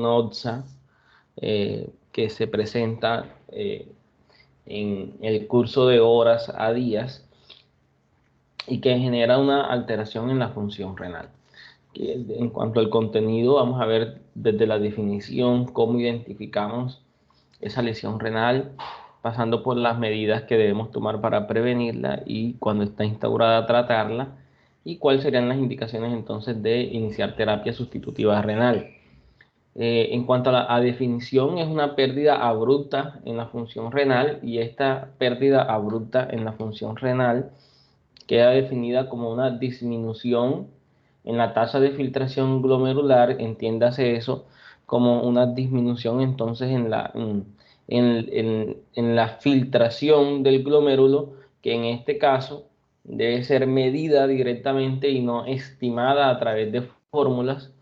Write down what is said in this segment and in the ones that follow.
OTSA que se presenta en el curso de horas a días y que genera una alteración en la función renal. En cuanto al contenido, vamos a ver desde la definición cómo identificamos esa lesión renal, pasando por las medidas que debemos tomar para prevenirla y cuando está instaurada tratarla, y cuáles serían las indicaciones entonces de iniciar terapia sustitutiva renal. En cuanto a la definición, es una pérdida abrupta en la función renal, y esta pérdida abrupta en la función renal queda definida como una disminución en la tasa de filtración glomerular. Entiéndase eso como una disminución entonces en la filtración del glomérulo, que en este caso debe ser medida directamente y no estimada a través de fórmulas,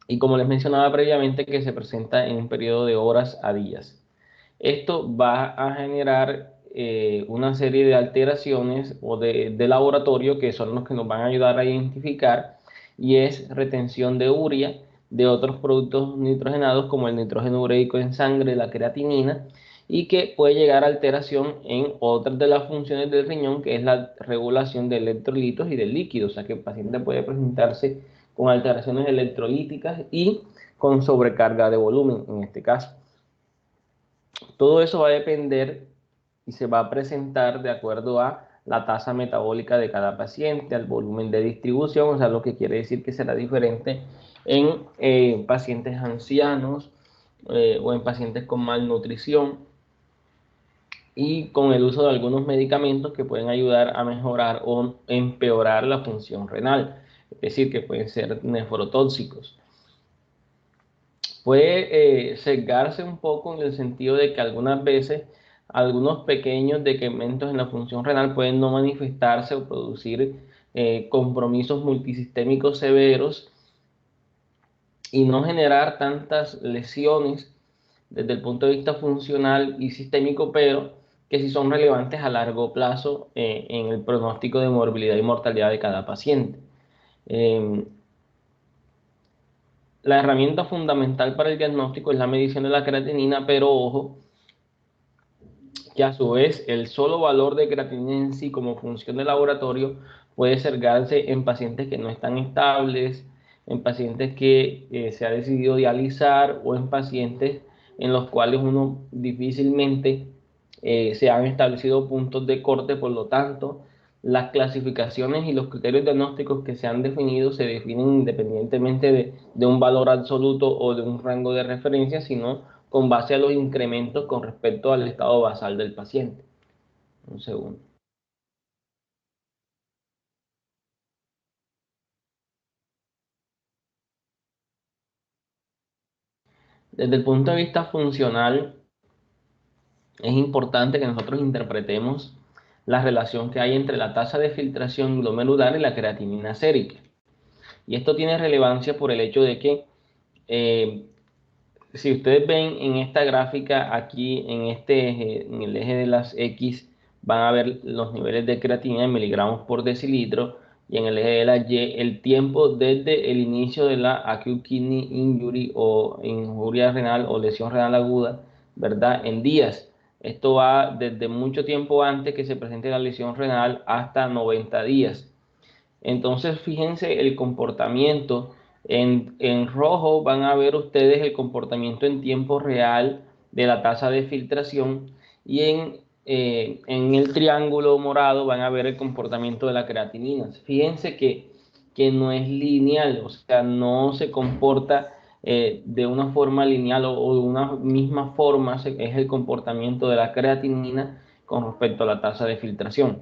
y como les mencionaba previamente, que se presenta en un periodo de horas a días. Esto va a generar una serie de alteraciones o de laboratorio que son los que nos van a ayudar a identificar, y es retención de urea, de otros productos nitrogenados como el nitrógeno ureico en sangre, la creatinina, y que puede llegar a alteración en otras de las funciones del riñón, que es la regulación de electrolitos y de líquidos. O sea que el paciente puede presentarse con alteraciones electrolíticas y con sobrecarga de volumen en este caso. Todo eso va a depender y se va a presentar de acuerdo a la tasa metabólica de cada paciente, al volumen de distribución, o sea, lo que quiere decir que será diferente en pacientes ancianos o en pacientes con malnutrición, y con el uso de algunos medicamentos que pueden ayudar a mejorar o empeorar la función renal, es decir, que pueden ser nefrotóxicos. Puede sesgarse un poco en el sentido de que algunas veces algunos pequeños decrementos en la función renal pueden no manifestarse o producir compromisos multisistémicos severos y no generar tantas lesiones desde el punto de vista funcional y sistémico, pero que sí son relevantes a largo plazo en el pronóstico de morbilidad y mortalidad de cada paciente. Eh, la herramienta fundamental para el diagnóstico es la medición de la creatinina, pero ojo, que a su vez el solo valor de creatinina en sí como función de laboratorio puede sesgarse en pacientes que no están estables, en pacientes que se ha decidido dializar, o en pacientes en los cuales uno difícilmente se han establecido puntos de corte. Por lo tanto, las clasificaciones y los criterios diagnósticos que se han definido se definen independientemente de un valor absoluto o de un rango de referencia, sino con base a los incrementos con respecto al estado basal del paciente. Un segundo. Desde el punto de vista funcional, es importante que nosotros interpretemos la relación que hay entre la tasa de filtración glomerular y la creatinina sérica. Y esto tiene relevancia por el hecho de que, eh, si ustedes ven en esta gráfica aquí, en este eje, en el eje de las X, van a ver los niveles de creatinina en miligramos por decilitro, y en el eje de la Y, el tiempo desde el inicio de la acute kidney injury o injuria renal o lesión renal aguda, ¿verdad? En días. Esto va desde mucho tiempo antes que se presente la lesión renal hasta 90 días. Entonces, fíjense el comportamiento. En rojo van a ver ustedes el comportamiento en tiempo real de la tasa de filtración, y en el triángulo morado van a ver el comportamiento de la creatinina. Fíjense que no es lineal, o sea, no se comporta de una forma lineal o de una misma forma. Es el comportamiento de la creatinina con respecto a la tasa de filtración.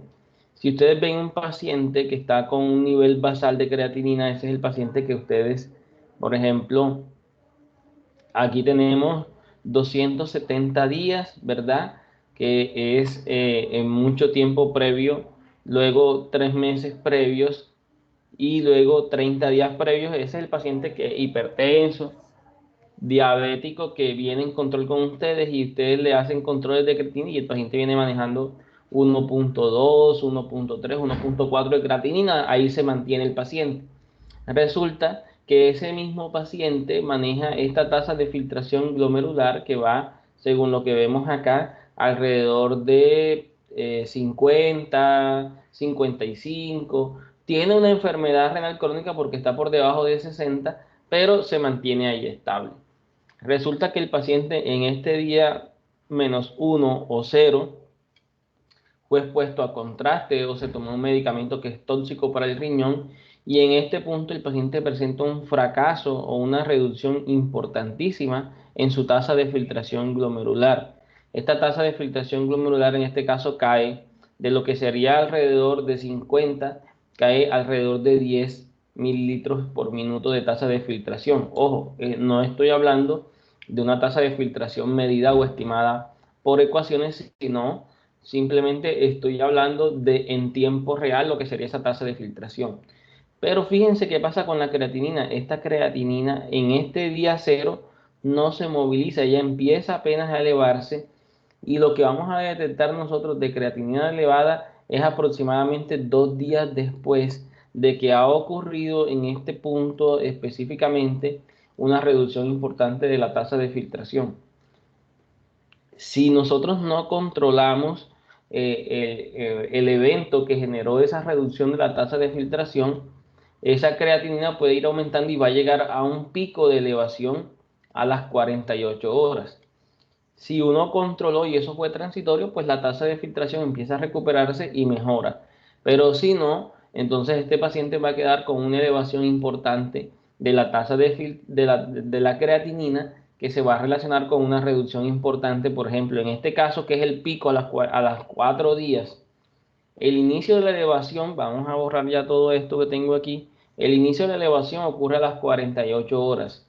Si ustedes ven un paciente que está con un nivel basal de creatinina, ese es el paciente que ustedes, por ejemplo, aquí tenemos 270 días, ¿verdad? Que es en mucho tiempo previo, luego 3 meses previos y luego 30 días previos. Ese es el paciente que es hipertenso, diabético, que viene en control con ustedes y ustedes le hacen controles de creatinina y el paciente viene manejando 1.2, 1.3, 1.4 de creatinina. Ahí se mantiene el paciente. Resulta que ese mismo paciente maneja esta tasa de filtración glomerular que va, según lo que vemos acá, alrededor de 50, 55. Tiene una enfermedad renal crónica porque está por debajo de 60, pero se mantiene ahí estable. Resulta que el paciente en este día -1 o 0 fue expuesto a contraste o se tomó un medicamento que es tóxico para el riñón, y en este punto el paciente presenta un fracaso o una reducción importantísima en su tasa de filtración glomerular. Esta tasa de filtración glomerular en este caso cae de lo que sería alrededor de 50, cae alrededor de 10 mililitros por minuto de tasa de filtración. Ojo, no estoy hablando de una tasa de filtración medida o estimada por ecuaciones, sino simplemente estoy hablando de en tiempo real lo que sería esa tasa de filtración. Pero fíjense qué pasa con la creatinina. Esta creatinina en este día cero no se moviliza, ella empieza apenas a elevarse, y lo que vamos a detectar nosotros de creatinina elevada es aproximadamente 2 días después de que ha ocurrido en este punto específicamente una reducción importante de la tasa de filtración. Si nosotros no controlamos el evento que generó esa reducción de la tasa de filtración, esa creatinina puede ir aumentando y va a llegar a un pico de elevación a las 48 horas. Si uno controló y eso fue transitorio, pues la tasa de filtración empieza a recuperarse y mejora. Pero si no, entonces este paciente va a quedar con una elevación importante de la tasa de la creatinina, que se va a relacionar con una reducción importante. Por ejemplo, en este caso, que es el pico a las 4 días, el inicio de la elevación, vamos a borrar ya todo esto que tengo aquí, el inicio de la elevación ocurre a las 48 horas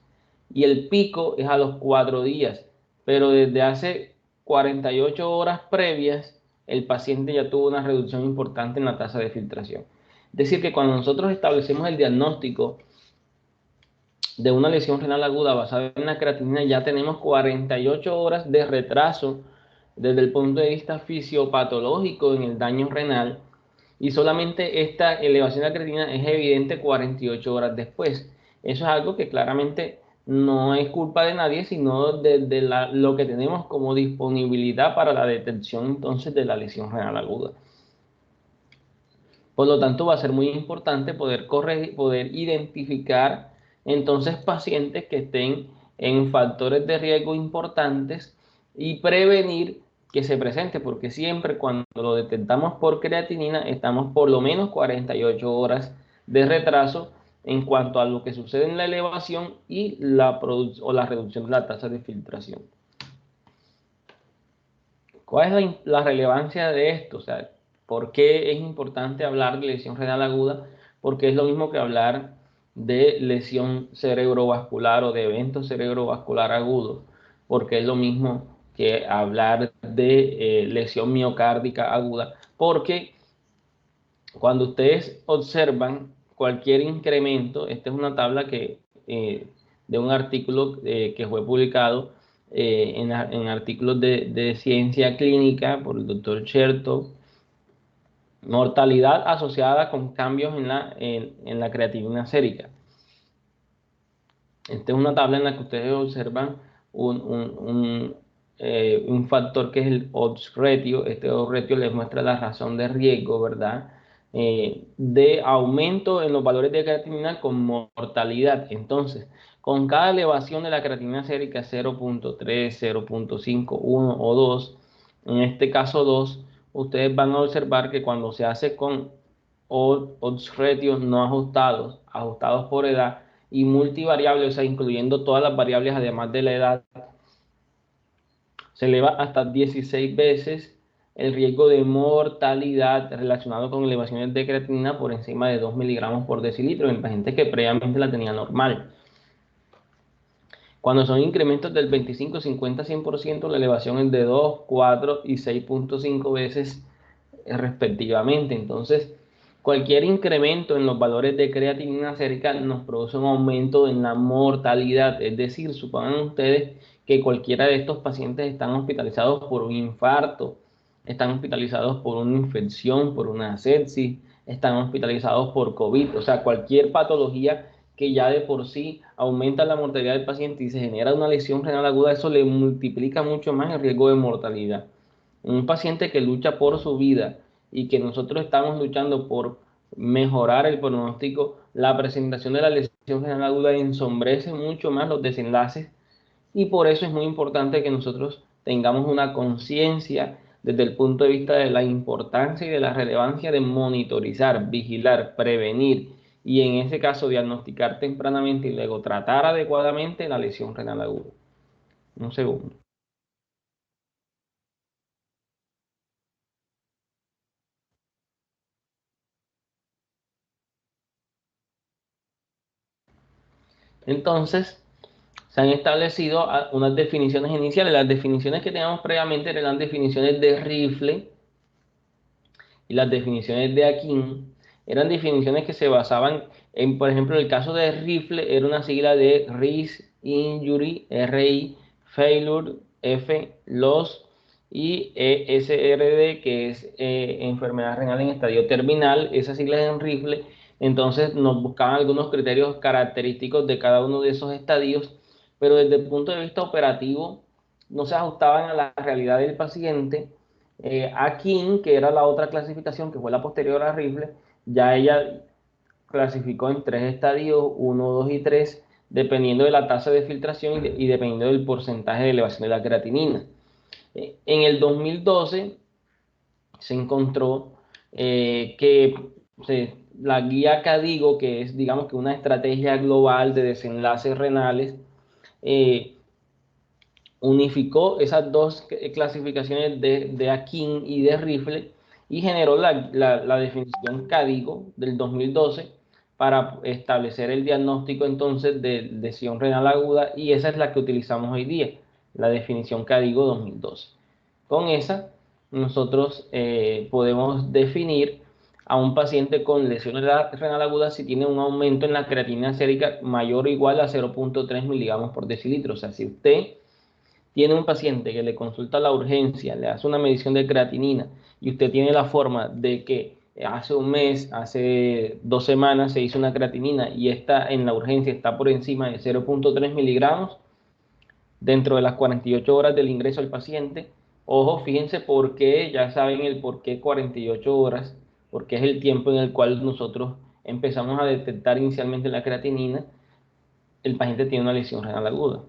y el pico es a los 4 días, pero desde hace 48 horas previas el paciente ya tuvo una reducción importante en la tasa de filtración. Es decir, que cuando nosotros establecemos el diagnóstico de una lesión renal aguda basada en la creatinina, ya tenemos 48 horas de retraso desde el punto de vista fisiopatológico en el daño renal, y solamente esta elevación de la creatinina es evidente 48 horas después. Eso es algo que claramente no es culpa de nadie, sino de lo que tenemos como disponibilidad para la detección entonces de la lesión renal aguda. Por lo tanto, va a ser muy importante poder identificar entonces pacientes que estén en factores de riesgo importantes y prevenir que se presente, porque siempre cuando lo detectamos por creatinina estamos por lo menos 48 horas de retraso en cuanto a lo que sucede en la elevación y la reducción de la tasa de filtración. ¿Cuál es la relevancia de esto? O sea, ¿por qué es importante hablar de lesión renal aguda? Porque es lo mismo que hablar de lesión cerebrovascular o de evento cerebrovascular agudo, porque es lo mismo que hablar de lesión miocárdica aguda, porque cuando ustedes observan cualquier incremento, esta es una tabla de un artículo que fue publicado en artículos de ciencia clínica por el doctor Chertoff, mortalidad asociada con cambios en la creatinina sérica. Esta es una tabla en la que ustedes observan un factor que es el odds ratio. Este odds ratio les muestra la razón de riesgo, ¿verdad? De aumento en los valores de creatinina con mortalidad. Entonces, con cada elevación de la creatinina sérica 0.3, 0.5, 1 o 2, en este caso 2, ustedes van a observar que cuando se hace con odds ratios no ajustados, ajustados por edad y multivariables, o sea, incluyendo todas las variables además de la edad, se eleva hasta 16 veces el riesgo de mortalidad relacionado con elevaciones de creatinina por encima de 2 miligramos por decilitro en pacientes que previamente la tenía normal. Cuando son incrementos del 25, 50, 100%, la elevación es de 2, 4 y 6.5 veces respectivamente. Entonces, cualquier incremento en los valores de creatinina sérica nos produce un aumento en la mortalidad. Es decir, supongan ustedes que cualquiera de estos pacientes están hospitalizados por un infarto, están hospitalizados por una infección, por una sepsis, están hospitalizados por COVID, o sea, cualquier patología que ya de por sí aumenta la mortalidad del paciente y se genera una lesión renal aguda, eso le multiplica mucho más el riesgo de mortalidad. Un paciente que lucha por su vida y que nosotros estamos luchando por mejorar el pronóstico, la presentación de la lesión renal aguda ensombrece mucho más los desenlaces y por eso es muy importante que nosotros tengamos una conciencia desde el punto de vista de la importancia y de la relevancia de monitorizar, vigilar, prevenir y en ese caso diagnosticar tempranamente y luego tratar adecuadamente la lesión renal aguda. Un segundo. Entonces, se han establecido unas definiciones iniciales. Las definiciones que teníamos previamente eran las definiciones de Rifle y las definiciones de Akin. Eran definiciones que se basaban en, por ejemplo, el caso de Rifle era una sigla de Risk, Injury, RI, Failure, F, Loss y SRD, que es enfermedad renal en estadio terminal. Esas siglas en Rifle. Entonces nos buscaban algunos criterios característicos de cada uno de esos estadios, pero desde el punto de vista operativo no se ajustaban a la realidad del paciente. Akin, que era la otra clasificación, que fue la posterior a Rifle, ya ella clasificó en tres estadios, uno, 2 y 3, dependiendo de la tasa de filtración y dependiendo del porcentaje de elevación de la creatinina. En el 2012 se encontró que la guía CADIGO, que es digamos que una estrategia global de desenlaces renales, eh, unificó esas dos clasificaciones de Akin y de Rifle y generó la definición CADIGO del 2012 para establecer el diagnóstico entonces de lesión renal aguda y esa es la que utilizamos hoy día, la definición CADIGO 2012. Con esa nosotros podemos definir a un paciente con lesión renal aguda si tiene un aumento en la creatinina sérica mayor o igual a 0.3 miligramos por decilitro. O sea, si usted tiene un paciente que le consulta a la urgencia, le hace una medición de creatinina y usted tiene la forma de que hace un mes, hace 2 semanas se hizo una creatinina y está en la urgencia está por encima de 0.3 miligramos dentro de las 48 horas del ingreso al paciente. Ojo, fíjense por qué, ya saben el por qué 48 horas, porque es el tiempo en el cual nosotros empezamos a detectar inicialmente la creatinina, el paciente tiene una lesión renal aguda.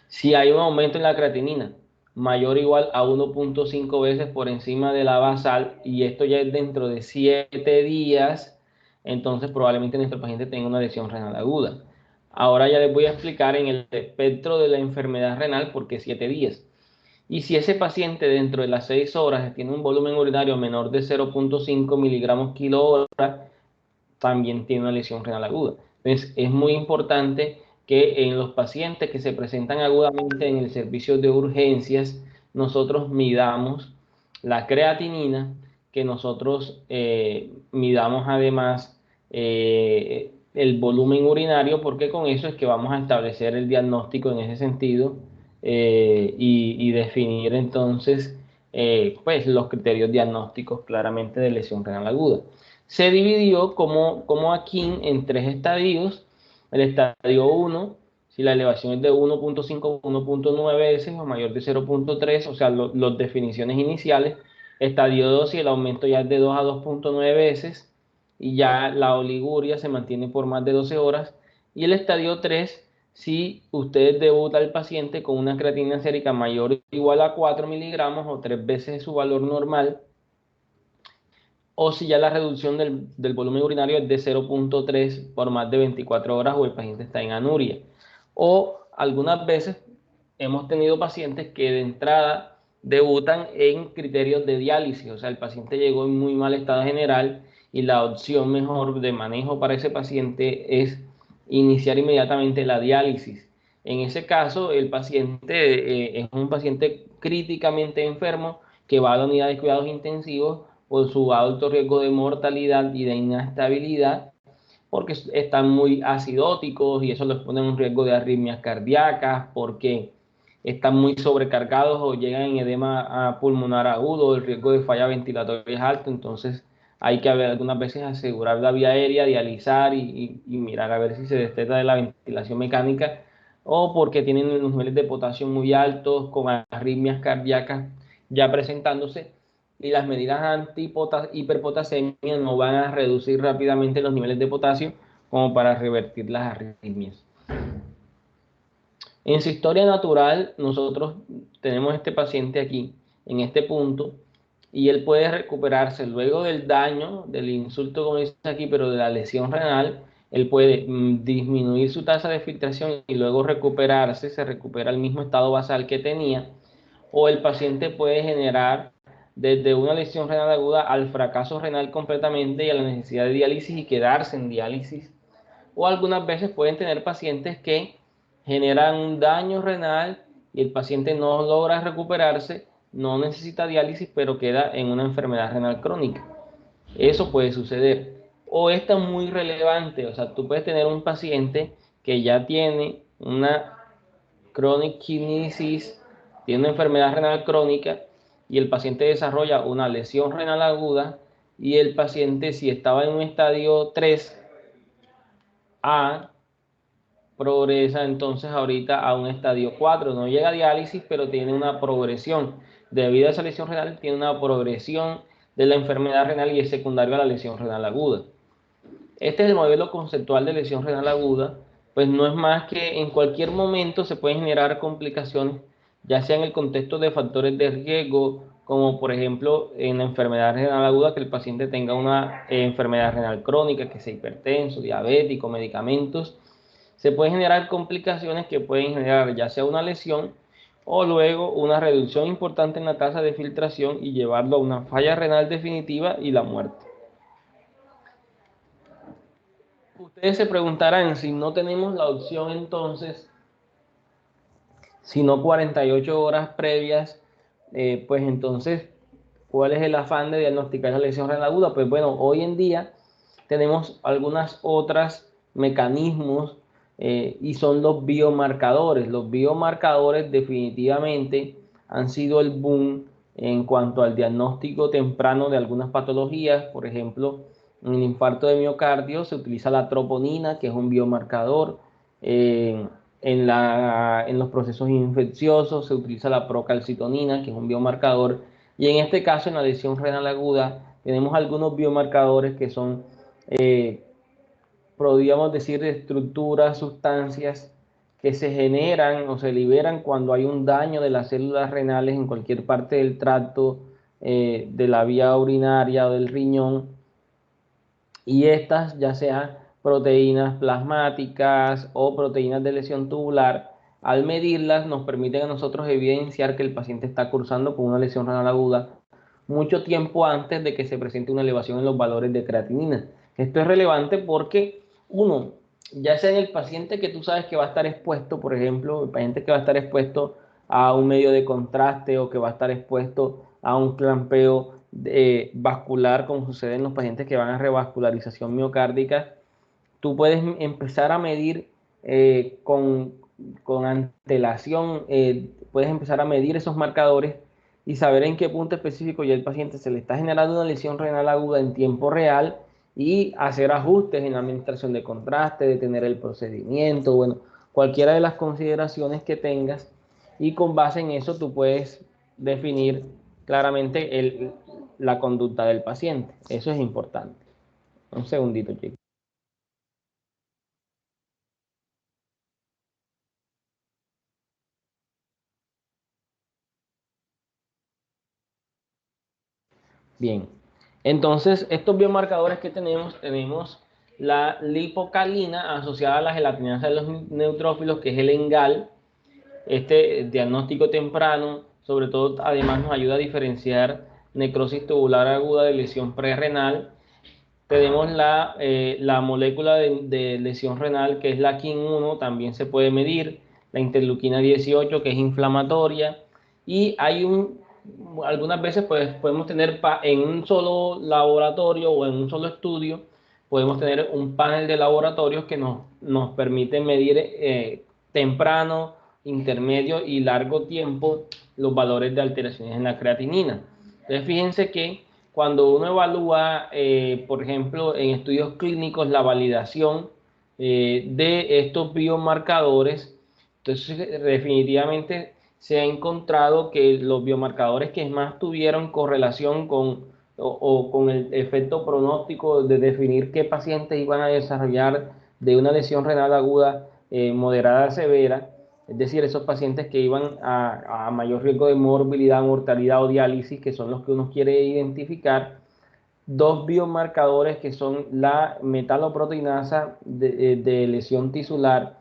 Si hay un aumento en la creatinina mayor o igual a 1.5 veces por encima de la basal, y esto ya es dentro de 7 días, entonces probablemente nuestro paciente tenga una lesión renal aguda. Ahora ya les voy a explicar en el espectro de la enfermedad renal por qué 7 días. Y si ese paciente dentro de las 6 horas tiene un volumen urinario menor de 0.5 miligramos kilo hora, también tiene una lesión renal aguda. Entonces, es muy importante que en los pacientes que se presentan agudamente en el servicio de urgencias, nosotros midamos la creatinina, que nosotros midamos además el volumen urinario, porque con eso es que vamos a establecer el diagnóstico en ese sentido y definir entonces pues los criterios diagnósticos claramente de lesión renal aguda. Se dividió como aquí en tres estadios. El estadio 1, si la elevación es de 1.5 a 1.9 veces o mayor de 0.3, o sea, las definiciones iniciales. Estadio 2, si el aumento ya es de 2 a 2.9 veces y ya la oliguria se mantiene por más de 12 horas. Y el estadio 3, si usted debuta al paciente con una creatinina sérica mayor o igual a 4 miligramos o 3 veces su valor normal, o si ya la reducción del volumen urinario es de 0.3 por más de 24 horas o el paciente está en anuria. O algunas veces hemos tenido pacientes que de entrada debutan en criterios de diálisis, o sea, el paciente llegó en muy mal estado general y la opción mejor de manejo para ese paciente es iniciar inmediatamente la diálisis. En ese caso, el paciente es un paciente críticamente enfermo que va a la unidad de cuidados intensivos por su alto riesgo de mortalidad y de inestabilidad, porque están muy acidóticos y eso les pone en un riesgo de arritmias cardíacas, porque están muy sobrecargados o llegan en edema pulmonar agudo, el riesgo de falla ventilatoria es alto, entonces hay que algunas veces asegurar la vía aérea, dializar y mirar a ver si se desteta de la ventilación mecánica, o porque tienen los niveles de potasio muy altos, con arritmias cardíacas ya presentándose, y las medidas hiperpotasemia no van a reducir rápidamente los niveles de potasio como para revertir las arritmias. En su historia natural, nosotros tenemos este paciente aquí, en este punto, y él puede recuperarse luego del daño, del insulto, como dice aquí, pero de la lesión renal. Él puede disminuir su tasa de filtración y luego recuperarse, se recupera el mismo estado basal que tenía, o el paciente puede generar desde una lesión renal aguda al fracaso renal completamente y a la necesidad de diálisis y quedarse en diálisis. O algunas veces pueden tener pacientes que generan un daño renal y el paciente no logra recuperarse, no necesita diálisis, pero queda en una enfermedad renal crónica. Eso puede suceder. O esta es muy relevante, o sea, tú puedes tener un paciente que ya tiene una chronic kidney disease, tiene una enfermedad renal crónica y el paciente desarrolla una lesión renal aguda, y el paciente, si estaba en un estadio 3A, progresa entonces ahorita a un estadio 4. No llega a diálisis, pero tiene una progresión. Debido a esa lesión renal, tiene una progresión de la enfermedad renal y es secundario a la lesión renal aguda. Este es el modelo conceptual de lesión renal aguda, pues no es más que en cualquier momento se pueden generar complicaciones, ya sea en el contexto de factores de riesgo, como por ejemplo en la enfermedad renal aguda, que el paciente tenga una enfermedad renal crónica, que sea hipertenso, diabético, medicamentos. Se pueden generar complicaciones que pueden generar ya sea una lesión o luego una reducción importante en la tasa de filtración y llevarlo a una falla renal definitiva y la muerte. Ustedes se preguntarán, si no tenemos la opción entonces, si no 48 horas previas, pues entonces, ¿cuál es el afán de diagnosticar la lesión renal aguda? Pues bueno, hoy en día tenemos algunas otras mecanismos, y son los biomarcadores. Los biomarcadores definitivamente han sido el boom en cuanto al diagnóstico temprano de algunas patologías. Por ejemplo, en el infarto de miocardio se utiliza la troponina, que es un biomarcador. En los procesos infecciosos se utiliza la procalcitonina, que es un biomarcador. Y en este caso, en la lesión renal aguda, tenemos algunos biomarcadores que son, eh, podríamos decir, de estructuras, sustancias que se generan o se liberan cuando hay un daño de las células renales en cualquier parte del tracto, de la vía urinaria o del riñón, y estas, ya sean proteínas plasmáticas o proteínas de lesión tubular, al medirlas nos permiten a nosotros evidenciar que el paciente está cursando con una lesión renal aguda mucho tiempo antes de que se presente una elevación en los valores de creatinina. Esto es relevante porque, uno, ya sea en el paciente que tú sabes que va a estar expuesto, por ejemplo, el paciente que va a estar expuesto a un medio de contraste o que va a estar expuesto a un clampeo vascular, como sucede en los pacientes que van a revascularización miocárdica, tú puedes empezar a medir, con antelación, puedes empezar a medir esos marcadores y saber en qué punto específico ya el paciente se le está generando una lesión renal aguda en tiempo real, y hacer ajustes en la administración de contraste, detener el procedimiento, bueno, cualquiera de las consideraciones que tengas, y con base en eso tú puedes definir claramente la conducta del paciente. Eso es importante. Un segundito, chicos. Bien, entonces estos biomarcadores que tenemos la lipocalina asociada a la gelatinasa de los neutrófilos, que es el ENGAL. Este diagnóstico temprano, sobre todo, además nos ayuda a diferenciar necrosis tubular aguda de lesión prerrenal. Tenemos la molécula de lesión renal, que es la KIN1, también se puede medir, la interleuquina 18, que es inflamatoria, y algunas veces pues, podemos tener en un solo laboratorio o en un solo estudio, podemos tener un panel de laboratorios que nos permiten medir, temprano, intermedio y largo tiempo los valores de alteraciones en la creatinina. Entonces fíjense que cuando uno evalúa, por ejemplo, en estudios clínicos, la validación de estos biomarcadores, entonces definitivamente se ha encontrado que los biomarcadores que más tuvieron correlación o con el efecto pronóstico de definir qué pacientes iban a desarrollar de una lesión renal aguda moderada a severa, es decir, esos pacientes que iban a mayor riesgo de morbilidad, mortalidad o diálisis, que son los que uno quiere identificar, dos biomarcadores que son la metaloproteinasa de lesión tisular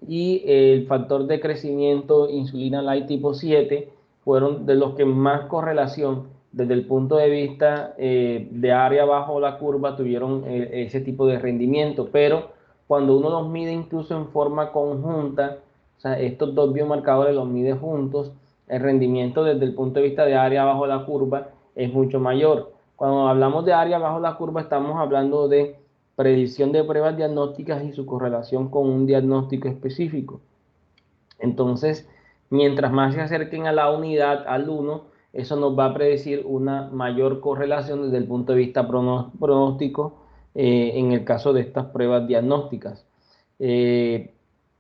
y el factor de crecimiento insulina light tipo 7 fueron de los que más correlación desde el punto de vista de área bajo la curva tuvieron ese tipo de rendimiento, pero cuando uno los mide incluso en forma conjunta, o sea, estos dos biomarcadores los mide juntos, el rendimiento desde el punto de vista de área bajo la curva es mucho mayor. Cuando hablamos de área bajo la curva, estamos hablando de predicción de pruebas diagnósticas y su correlación con un diagnóstico específico. Entonces, mientras más se acerquen a la unidad, al 1, eso nos va a predecir una mayor correlación desde el punto de vista pronóstico en el caso de estas pruebas diagnósticas.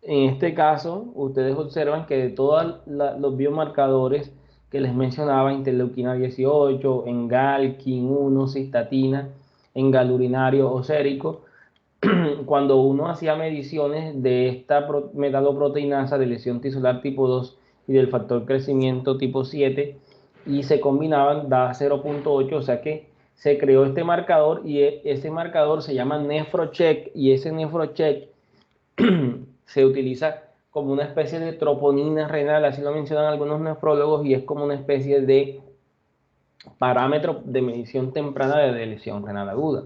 En este caso, ustedes observan que de todos los biomarcadores que les mencionaba, interleuquina 18, engal, KIN1, cistatina, engal urinario o sérico, cuando uno hacía mediciones de esta metaloproteinasa de lesión tisular tipo 2 y del factor crecimiento tipo 7 y se combinaban, da 0.8, o sea que se creó este marcador y ese marcador se llama NephroCheck y ese NephroCheck se utiliza como una especie de troponina renal, así lo mencionan algunos nefrólogos, y es como una especie de parámetro de medición temprana de lesión renal aguda.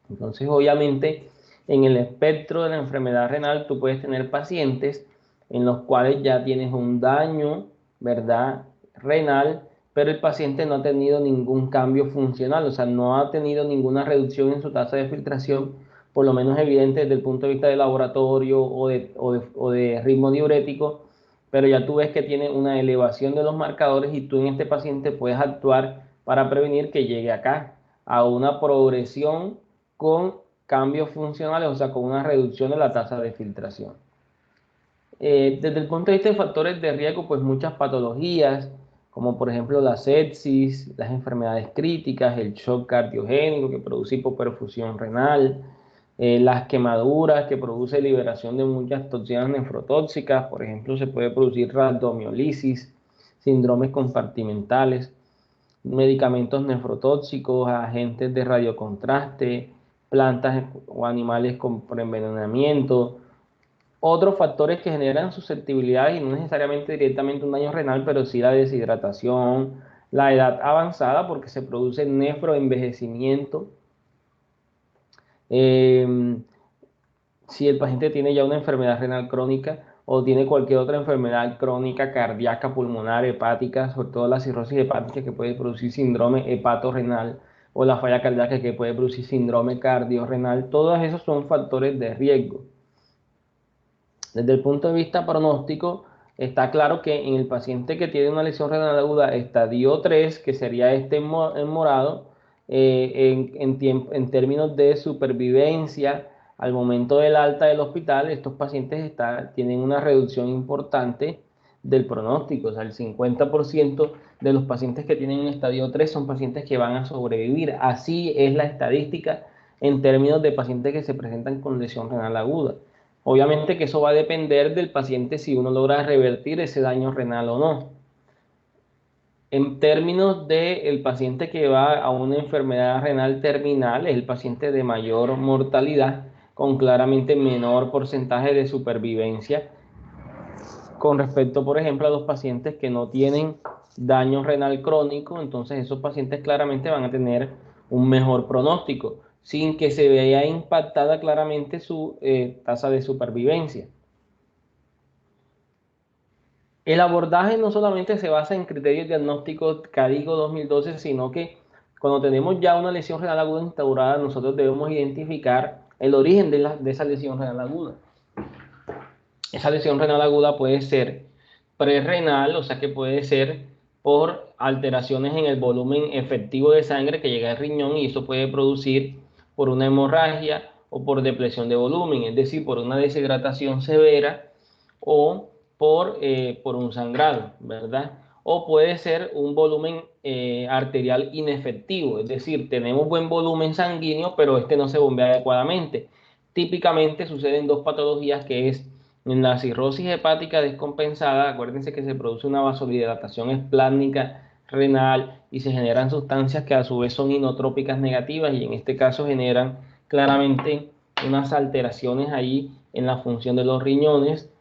Entonces, obviamente, en el espectro de la enfermedad renal, tú puedes tener pacientes en los cuales ya tienes un daño, ¿verdad?, renal, pero el paciente no ha tenido ningún cambio funcional, o sea, no ha tenido ninguna reducción en su tasa de filtración, por lo menos evidente desde el punto de vista de laboratorio o de ritmo diurético, pero ya tú ves que tiene una elevación de los marcadores y tú en este paciente puedes actuar para prevenir que llegue acá a una progresión con cambios funcionales, o sea, con una reducción de la tasa de filtración. Desde el punto de vista de factores de riesgo, pues muchas patologías, como por ejemplo la sepsis, las enfermedades críticas, el shock cardiogénico que produce hipoperfusión renal, las quemaduras que produce liberación de muchas toxinas nefrotóxicas, por ejemplo, se puede producir rhabdomiolisis, síndromes compartimentales, medicamentos nefrotóxicos, agentes de radiocontraste, plantas o animales con envenenamiento, otros factores que generan susceptibilidades y no necesariamente directamente un daño renal, pero sí la deshidratación, la edad avanzada porque se produce nefroenvejecimiento. Si el paciente tiene ya una enfermedad renal crónica o tiene cualquier otra enfermedad crónica, cardíaca, pulmonar, hepática, sobre todo la cirrosis hepática que puede producir síndrome hepatorrenal o la falla cardíaca que puede producir síndrome cardiorrenal, todos esos son factores de riesgo. Desde el punto de vista pronóstico, está claro que en el paciente que tiene una lesión renal aguda estadio 3, que sería este en morado, en términos de supervivencia al momento del alta del hospital, estos pacientes tienen una reducción importante del pronóstico. O sea, el 50% de los pacientes que tienen un estadio 3 son pacientes que van a sobrevivir. Así es la estadística en términos de pacientes que se presentan con lesión renal aguda. Obviamente que eso va a depender del paciente si uno logra revertir ese daño renal o no. En términos del paciente que va a una enfermedad renal terminal, es el paciente de mayor mortalidad, con claramente menor porcentaje de supervivencia, con respecto, por ejemplo, a los pacientes que no tienen daño renal crónico, entonces esos pacientes claramente van a tener un mejor pronóstico, sin que se vea impactada claramente su tasa de supervivencia. El abordaje no solamente se basa en criterios diagnósticos CADIGO 2012, sino que cuando tenemos ya una lesión renal aguda instaurada, nosotros debemos identificar el origen de esa lesión renal aguda. Esa lesión renal aguda puede ser prerrenal, o sea que puede ser por alteraciones en el volumen efectivo de sangre que llega al riñón, y eso puede producir por una hemorragia o por depresión de volumen, es decir, por una deshidratación severa o por un sangrado, ¿verdad? O puede ser un volumen arterial inefectivo, es decir, tenemos buen volumen sanguíneo, pero este no se bombea adecuadamente. Típicamente suceden dos patologías, que es en la cirrosis hepática descompensada. Acuérdense que se produce una vasodilatación esplánica renal y se generan sustancias que a su vez son inotrópicas negativas, y en este caso generan claramente unas alteraciones ahí en la función de los riñones,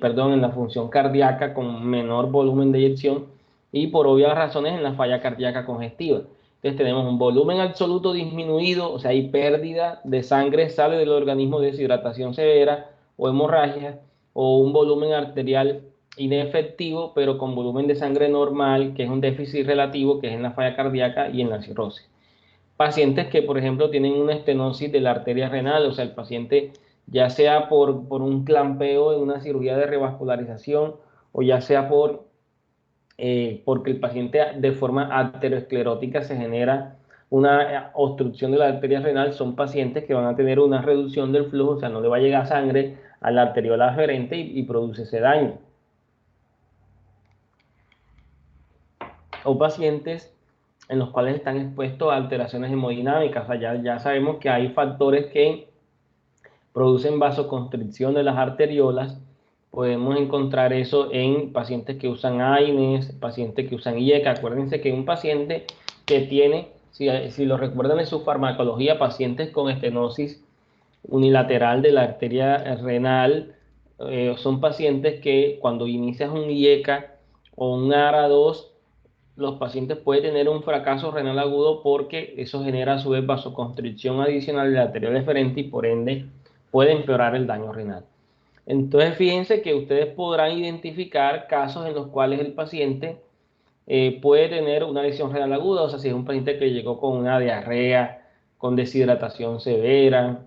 perdón, en la función cardíaca con menor volumen de eyección, y por obvias razones en la falla cardíaca congestiva. Entonces tenemos un volumen absoluto disminuido, o sea, hay pérdida de sangre, sale del organismo, deshidratación severa o hemorragia, o un volumen arterial inefectivo, pero con volumen de sangre normal, que es un déficit relativo, que es en la falla cardíaca y en la cirrosis. Pacientes que, por ejemplo, tienen una estenosis de la arteria renal, o sea, el paciente, ya sea por un clampeo en una cirugía de revascularización, o ya sea porque el paciente de forma aterosclerótica se genera una obstrucción de la arteria renal, son pacientes que van a tener una reducción del flujo, o sea, no le va a llegar sangre a la arteriola aferente y produce ese daño. O pacientes en los cuales están expuestos a alteraciones hemodinámicas, o sea, ya sabemos que hay factores que producen vasoconstricción de las arteriolas. Podemos encontrar eso en pacientes que usan AINES, pacientes que usan IECA. Acuérdense que un paciente que tiene, si lo recuerdan en su farmacología, pacientes con estenosis unilateral de la arteria renal, son pacientes que cuando inicias un IECA o un ARA2, los pacientes pueden tener un fracaso renal agudo, porque eso genera a su vez vasoconstricción adicional de la arteria deferente y por ende puede empeorar el daño renal. Entonces, fíjense que ustedes podrán identificar casos en los cuales el paciente puede tener una lesión renal aguda, o sea, si es un paciente que llegó con una diarrea, con deshidratación severa,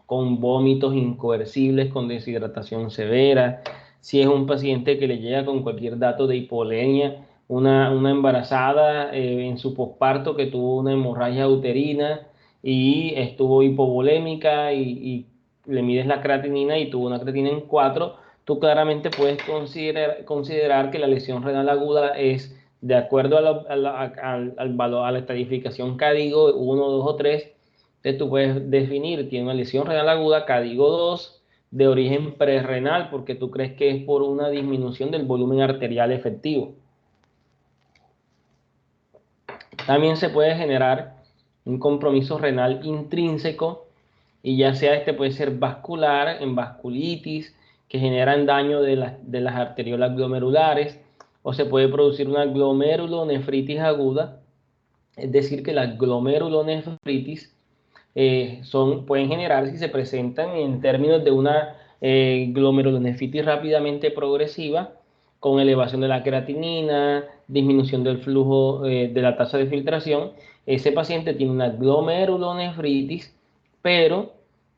con vómitos incoercibles, con deshidratación severa, si es un paciente que le llega con cualquier dato de hipolemia, una embarazada en su posparto que tuvo una hemorragia uterina y estuvo hipovolémica, y le mides la creatinina y tuvo una creatinina en 4, tú claramente puedes considerar que la lesión renal aguda es, de acuerdo al valor, a la estadificación CADIGO 1, 2 o 3. Entonces tú puedes definir, tiene una lesión renal aguda, CADIGO 2, de origen prerrenal, porque tú crees que es por una disminución del volumen arterial efectivo. También se puede generar un compromiso renal intrínseco, y ya sea este puede ser vascular, en vasculitis, que generan daño de las arteriolas glomerulares, o se puede producir una glomerulonefritis aguda, es decir, que la glomerulonefritis pueden generar si se presentan en términos de una glomerulonefritis rápidamente progresiva, con elevación de la creatinina, disminución del flujo de la tasa de filtración. Ese paciente tiene una glomerulonefritis, pero,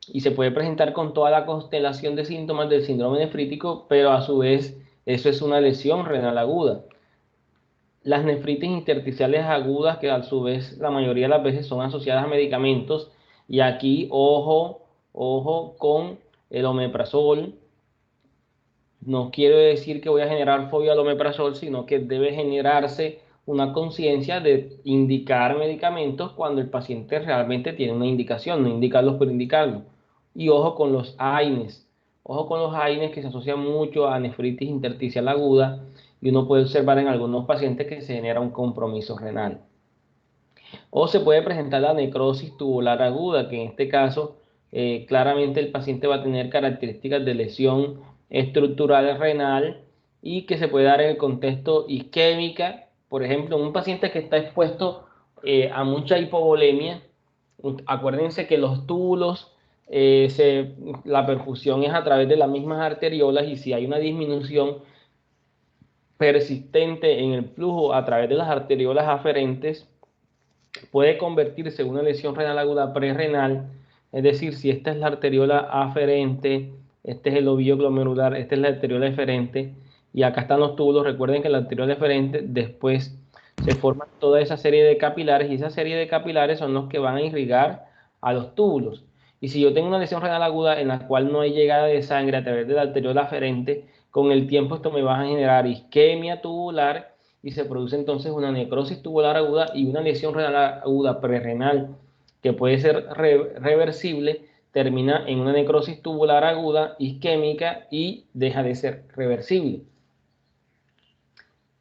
y se puede presentar con toda la constelación de síntomas del síndrome nefrítico, pero a su vez eso es una lesión renal aguda. Las nefritis intersticiales agudas, que a su vez la mayoría de las veces son asociadas a medicamentos, y aquí ojo con el omeprazol. No quiero decir que voy a generar fobia al omeprazol, sino que debe generarse una conciencia de indicar medicamentos cuando el paciente realmente tiene una indicación, no indicarlos por indicarlos. Y ojo con los AINES. Ojo con los AINES, que se asocian mucho a nefritis intersticial aguda, y uno puede observar en algunos pacientes que se genera un compromiso renal. O se puede presentar la necrosis tubular aguda, que en este caso claramente el paciente va a tener características de lesión estructural renal, y que se puede dar en el contexto isquémica. Por ejemplo, un paciente que está expuesto a mucha hipovolemia, acuérdense que los túbulos, la perfusión es a través de las mismas arteriolas, y si hay una disminución persistente en el flujo a través de las arteriolas aferentes, puede convertirse en una lesión renal aguda prerrenal. Es decir, si esta es la arteriola aferente, este es el ovillo glomerular, esta es la arteriola eferente, y acá están los túbulos. Recuerden que el arteriol deferente después se forma toda esa serie de capilares y esa serie de capilares son los que van a irrigar a los túbulos. Y si yo tengo una lesión renal aguda en la cual no hay llegada de sangre a través del arteriol aferente, con el tiempo esto me va a generar isquemia tubular y se produce entonces una necrosis tubular aguda y una lesión renal aguda prerrenal que puede ser reversible, termina en una necrosis tubular aguda isquémica y deja de ser reversible.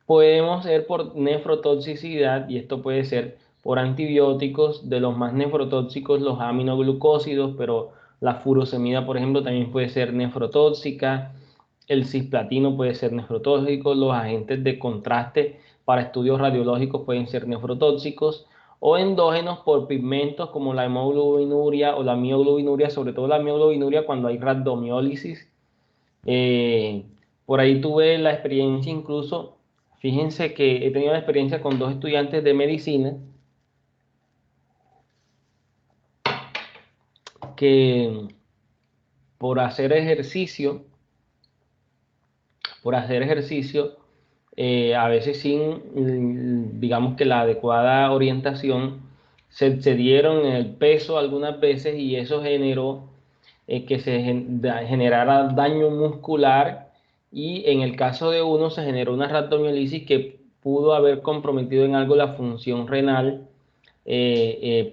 Podemos ser por nefrotoxicidad y esto puede ser por antibióticos, de los más nefrotóxicos los aminoglucósidos, pero la furosemida, por ejemplo, también puede ser nefrotóxica, el cisplatino puede ser nefrotóxico, los agentes de contraste para estudios radiológicos pueden ser nefrotóxicos, o endógenos por pigmentos como la hemoglobinuria o la mioglobinuria, sobre todo la mioglobinuria cuando hay rhabdomiólisis. Eh, por ahí tuve la experiencia incluso, fíjense que he tenido la experiencia con dos estudiantes de medicina que por hacer ejercicio, por hacer ejercicio, a veces sin, digamos que la adecuada orientación, se excedieron en el peso algunas veces y eso generó que se generara daño muscular y en el caso de uno se generó una rhabdomiolisis que pudo haber comprometido en algo la función renal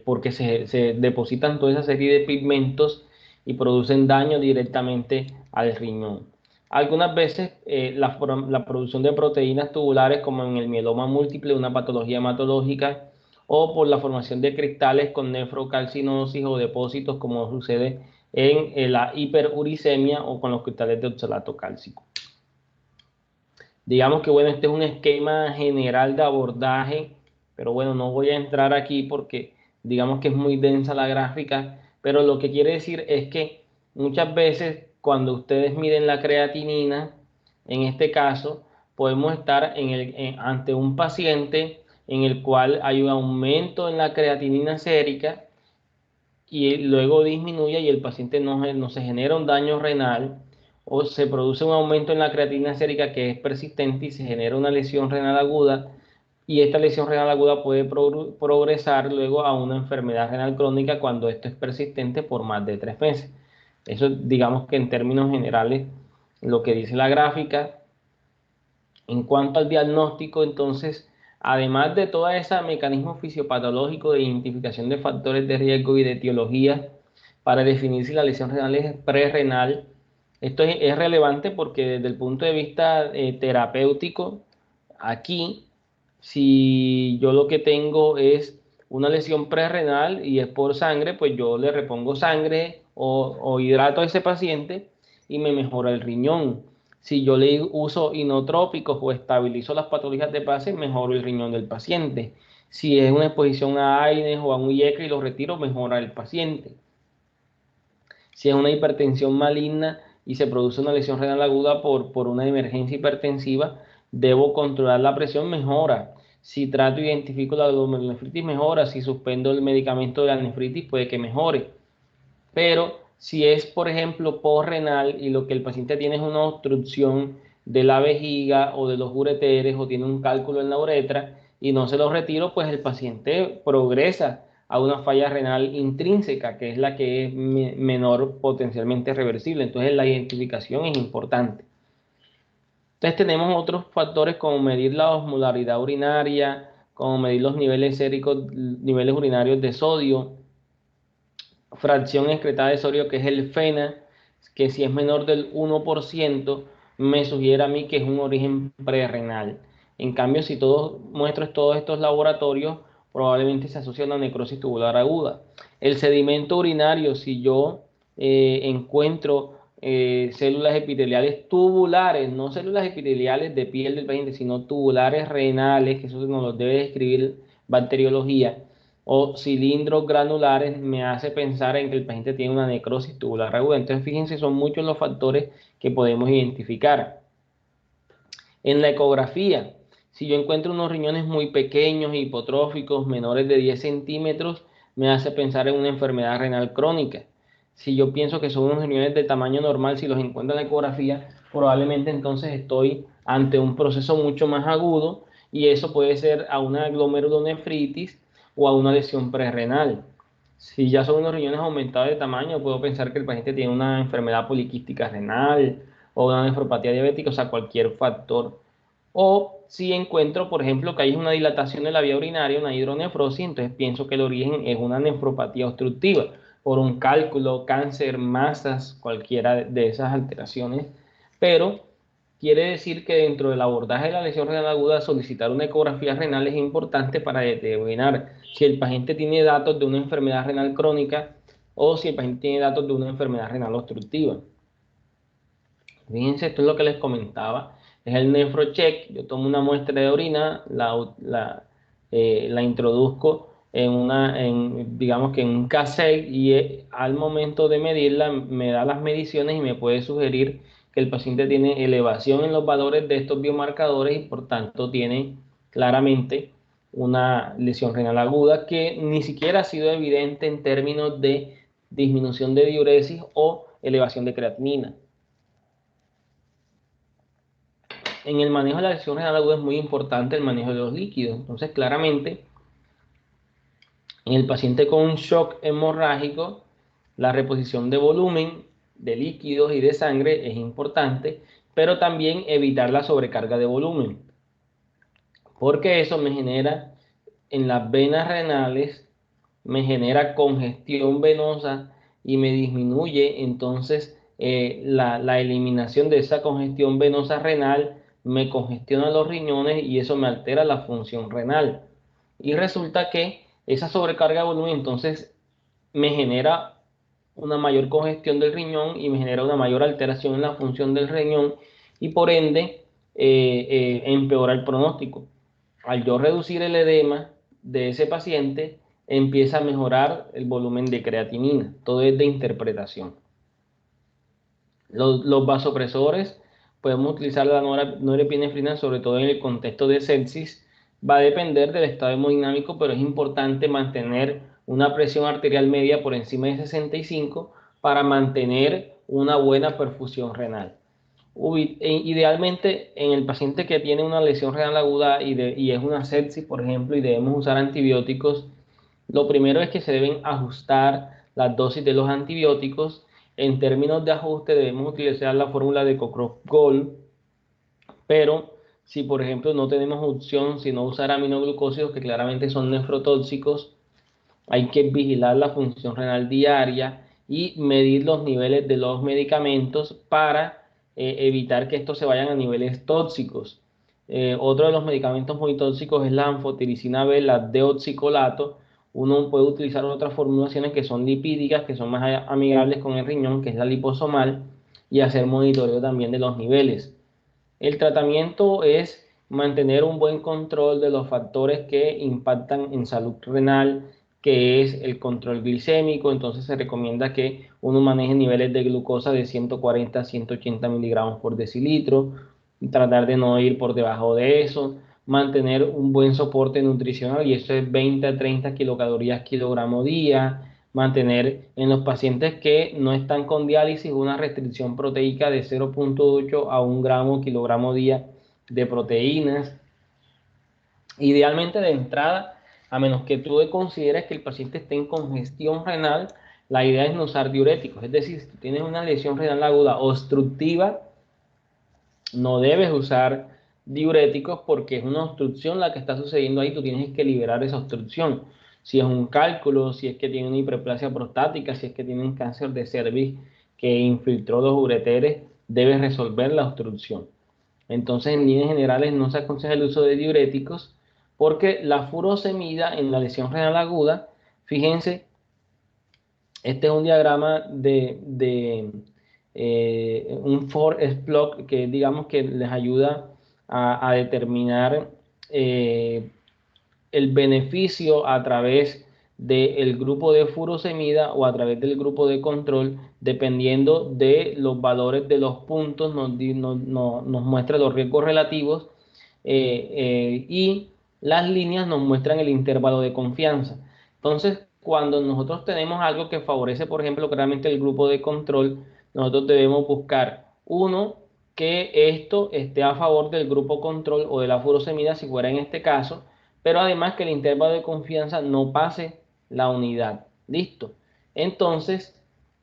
porque se depositan toda esa serie de pigmentos y producen daño directamente al riñón. Algunas veces la producción de proteínas tubulares, como en el mieloma múltiple, una patología hematológica, o por la formación de cristales con nefrocalcinosis o depósitos, como sucede en la hiperuricemia o con los cristales de oxalato cálcico. Digamos que, bueno, este es un esquema general de abordaje, pero bueno, no voy a entrar aquí porque digamos que es muy densa la gráfica, pero lo que quiere decir es que muchas veces cuando ustedes miden la creatinina, en este caso, podemos estar ante un paciente en el cual hay un aumento en la creatinina sérica y luego disminuye y el paciente no se genera un daño renal o se produce un aumento en la creatinina sérica que es persistente y se genera una lesión renal aguda y esta lesión renal aguda puede progresar luego a una enfermedad renal crónica cuando esto es persistente por más de 3 meses. Eso digamos que en términos generales lo que dice la gráfica. En cuanto al diagnóstico, entonces, además de todo ese mecanismo fisiopatológico de identificación de factores de riesgo y de etiología para definir si la lesión renal es prerrenal, esto es relevante porque desde el punto de vista terapéutico, aquí, si yo lo que tengo es una lesión prerrenal y es por sangre, pues yo le repongo sangre o hidrato a ese paciente y me mejora el riñón. Si yo le uso inotrópicos o estabilizo las patologías de base, mejoro el riñón del paciente. Si es una exposición a AINES o a un IECA y lo retiro, mejora el paciente. Si es una hipertensión maligna y se produce una lesión renal aguda por una emergencia hipertensiva, debo controlar la presión, mejora. Si trato e identifico la glomerulonefritis, mejora. Si suspendo el medicamento de la nefritis, puede que mejore. Pero si es, por ejemplo, postrenal y lo que el paciente tiene es una obstrucción de la vejiga o de los ureteres o tiene un cálculo en la uretra y no se lo retiro, pues el paciente progresa a una falla renal intrínseca, que es la que es menor potencialmente reversible. Entonces la identificación es importante. Entonces tenemos otros factores como medir la osmolaridad urinaria, como medir los niveles séricos, niveles urinarios de sodio, fracción excretada de sodio, que es el FENA, que si es menor del 1%, me sugiere a mí que es un origen prerrenal. En cambio, si muestro todos estos laboratorios, probablemente se asocia a una necrosis tubular aguda. El sedimento urinario, si yo encuentro células epiteliales tubulares, no células epiteliales de piel del paciente, sino tubulares renales, que eso nos lo debe describir bacteriología, o cilindros granulares, me hace pensar en que el paciente tiene una necrosis tubular aguda. Entonces, fíjense, son muchos los factores que podemos identificar. En la ecografía, si yo encuentro unos riñones muy pequeños, hipotróficos, menores de 10 centímetros, me hace pensar en una enfermedad renal crónica. Si yo pienso que son unos riñones de tamaño normal, si los encuentro en la ecografía, probablemente entonces estoy ante un proceso mucho más agudo y eso puede ser a una glomerulonefritis o a una lesión prerrenal. Si ya son unos riñones aumentados de tamaño, puedo pensar que el paciente tiene una enfermedad poliquística renal o una nefropatía diabética, o sea, cualquier factor. O si encuentro, por ejemplo, que hay una dilatación de la vía urinaria, una hidronefrosis, entonces pienso que el origen es una nefropatía obstructiva por un cálculo, cáncer, masas, cualquiera de esas alteraciones. Pero quiere decir que dentro del abordaje de la lesión renal aguda, solicitar una ecografía renal es importante para determinar si el paciente tiene datos de una enfermedad renal crónica o si el paciente tiene datos de una enfermedad renal obstructiva. Fíjense, esto es lo que les comentaba, es el NephroCheck. Yo tomo una muestra de orina, la introduzco digamos que en un cassette y al momento de medirla me da las mediciones y me puede sugerir que el paciente tiene elevación en los valores de estos biomarcadores y por tanto tiene claramente una lesión renal aguda que ni siquiera ha sido evidente en términos de disminución de diuresis o elevación de creatinina. En el manejo de la lesión renal aguda es muy importante el manejo de los líquidos. Entonces, claramente, en el paciente con un shock hemorrágico, la reposición de volumen de líquidos y de sangre es importante, pero también evitar la sobrecarga de volumen, porque eso me genera en las venas renales, me genera congestión venosa y me disminuye entonces la eliminación de esa congestión venosa renal, me congestiona los riñones y eso me altera la función renal. Y resulta que esa sobrecarga de volumen entonces me genera una mayor congestión del riñón y me genera una mayor alteración en la función del riñón y por ende empeora el pronóstico. Al yo reducir el edema de ese paciente, empieza a mejorar el volumen de creatinina. Todo es de interpretación. Los vasopresores, podemos utilizar la norepinefrina, sobre todo en el contexto de sepsis. Va a depender del estado hemodinámico, pero es importante mantener una presión arterial media por encima de 65 para mantener una buena perfusión renal. Idealmente, en el paciente que tiene una lesión renal aguda y es una sepsis, por ejemplo, y debemos usar antibióticos, lo primero es que se deben ajustar las dosis de los antibióticos. En términos de ajuste, debemos utilizar la fórmula de Cochrane Gold, pero si, por ejemplo, no tenemos opción, sino usar aminoglucósidos, que claramente son nefrotóxicos, hay que vigilar la función renal diaria y medir los niveles de los medicamentos para evitar que estos se vayan a niveles tóxicos. Otro de los medicamentos muy tóxicos es la anfotericina B, la deoxicolato. Uno puede utilizar otras formulaciones que son lipídicas, que son más amigables con el riñón, que es la liposomal, y hacer monitoreo también de los niveles. El tratamiento es mantener un buen control de los factores que impactan en salud renal, que es el control glicémico. Entonces se recomienda que uno maneje niveles de glucosa de 140 a 180 miligramos por decilitro, tratar de no ir por debajo de eso, mantener un buen soporte nutricional y eso es 20 a 30 kilocalorías kilogramo día, mantener en los pacientes que no están con diálisis una restricción proteica de 0,8 a 1 gramo kilogramo día de proteínas. Idealmente de entrada, a menos que tú consideres que el paciente esté en congestión renal, la idea es no usar diuréticos. Es decir, si tú tienes una lesión renal aguda obstructiva, no debes usar diuréticos porque es una obstrucción la que está sucediendo ahí, tú tienes que liberar esa obstrucción. Si es un cálculo, si es que tiene una hiperplasia prostática, si es que tiene un cáncer de cervix que infiltró los ureteres, debes resolver la obstrucción. Entonces, en líneas generales, no se aconseja el uso de diuréticos porque la furosemida en la lesión renal aguda, fíjense, este es un diagrama de un forest plot que digamos que les ayuda a determinar eh, el beneficio a través del grupo de furosemida o a través del grupo de control, dependiendo de los valores de los puntos, nos muestra los riesgos relativos y las líneas nos muestran el intervalo de confianza. Entonces, cuando nosotros tenemos algo que favorece, por ejemplo, claramente el grupo de control, nosotros debemos buscar uno que esto esté a favor del grupo control o de la furosemida, si fuera en este caso, pero además que el intervalo de confianza no pase la unidad. ¿Listo? Entonces,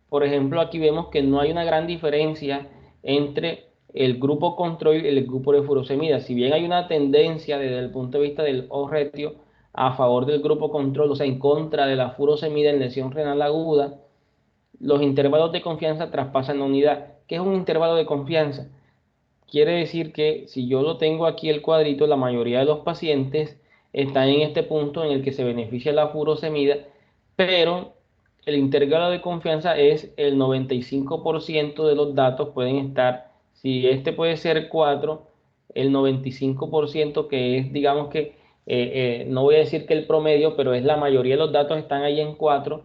por ejemplo, aquí vemos que no hay una gran diferencia entre el grupo control y el grupo de furosemida. Si bien hay una tendencia desde el punto de vista del O-ratio a favor del grupo control, o sea, en contra de la furosemida en lesión renal aguda, los intervalos de confianza traspasan la unidad. ¿Qué es un intervalo de confianza? Quiere decir que si yo lo tengo aquí el cuadrito, la mayoría de los pacientes están en este punto en el que se beneficia la furosemida, pero el intervalo de confianza es el 95% de los datos pueden estar, si este puede ser 4, el 95% que es, digamos que, no voy a decir que el promedio, pero es la mayoría de los datos están ahí en 4,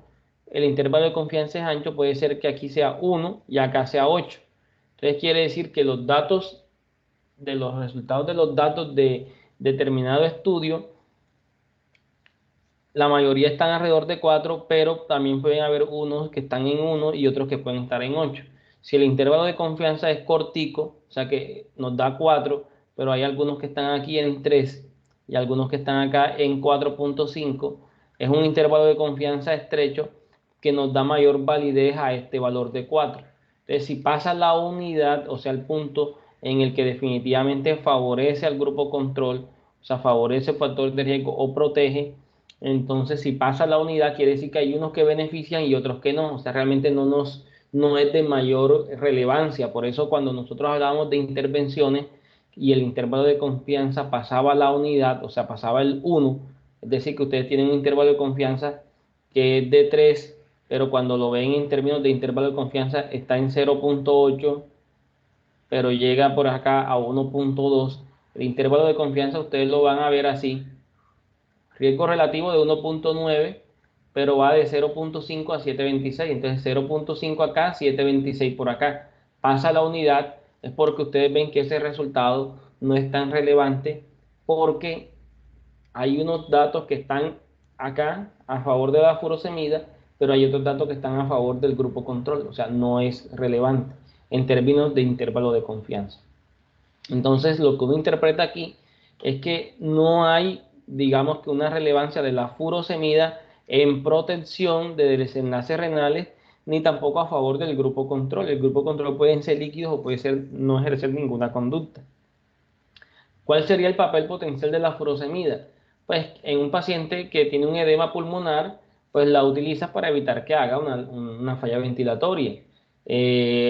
el intervalo de confianza es ancho, puede ser que aquí sea 1 y acá sea 8. Entonces quiere decir que los datos de los resultados de los datos de determinado estudio, la mayoría están alrededor de 4, pero también pueden haber unos que están en 1 y otros que pueden estar en 8. Si el intervalo de confianza es cortico, o sea que nos da 4, pero hay algunos que están aquí en 3 y algunos que están acá en 4.5, es un intervalo de confianza estrecho que nos da mayor validez a este valor de 4. Entonces, si pasa la unidad, o sea, el punto en el que definitivamente favorece al grupo control, o sea, favorece el factor de riesgo o protege, entonces si pasa la unidad quiere decir que hay unos que benefician y otros que no, o sea, realmente no es de mayor relevancia. Por eso cuando nosotros hablábamos de intervenciones y el intervalo de confianza pasaba la unidad, o sea, pasaba el 1, es decir, que ustedes tienen un intervalo de confianza que es de 3, pero cuando lo ven en términos de intervalo de confianza está en 0.8, pero llega por acá a 1.2. El intervalo de confianza ustedes lo van a ver así: riesgo relativo de 1.9, pero va de 0.5 a 7.26. Entonces 0.5 acá, 7.26 por acá. Pasa la unidad, es porque ustedes ven que ese resultado no es tan relevante, porque hay unos datos que están acá a favor de la furosemida, pero hay otros datos que están a favor del grupo control. O sea, no es relevante en términos de intervalo de confianza. Entonces, lo que uno interpreta aquí es que no hay, digamos que una relevancia de la furosemida en protección de desenlaces renales, ni tampoco a favor del grupo control. El grupo control pueden ser líquidos o puede ser no ejercer ninguna conducta. ¿Cuál sería el papel potencial de la furosemida? Pues en un paciente que tiene un edema pulmonar, pues la utilizas para evitar que haga una falla ventilatoria.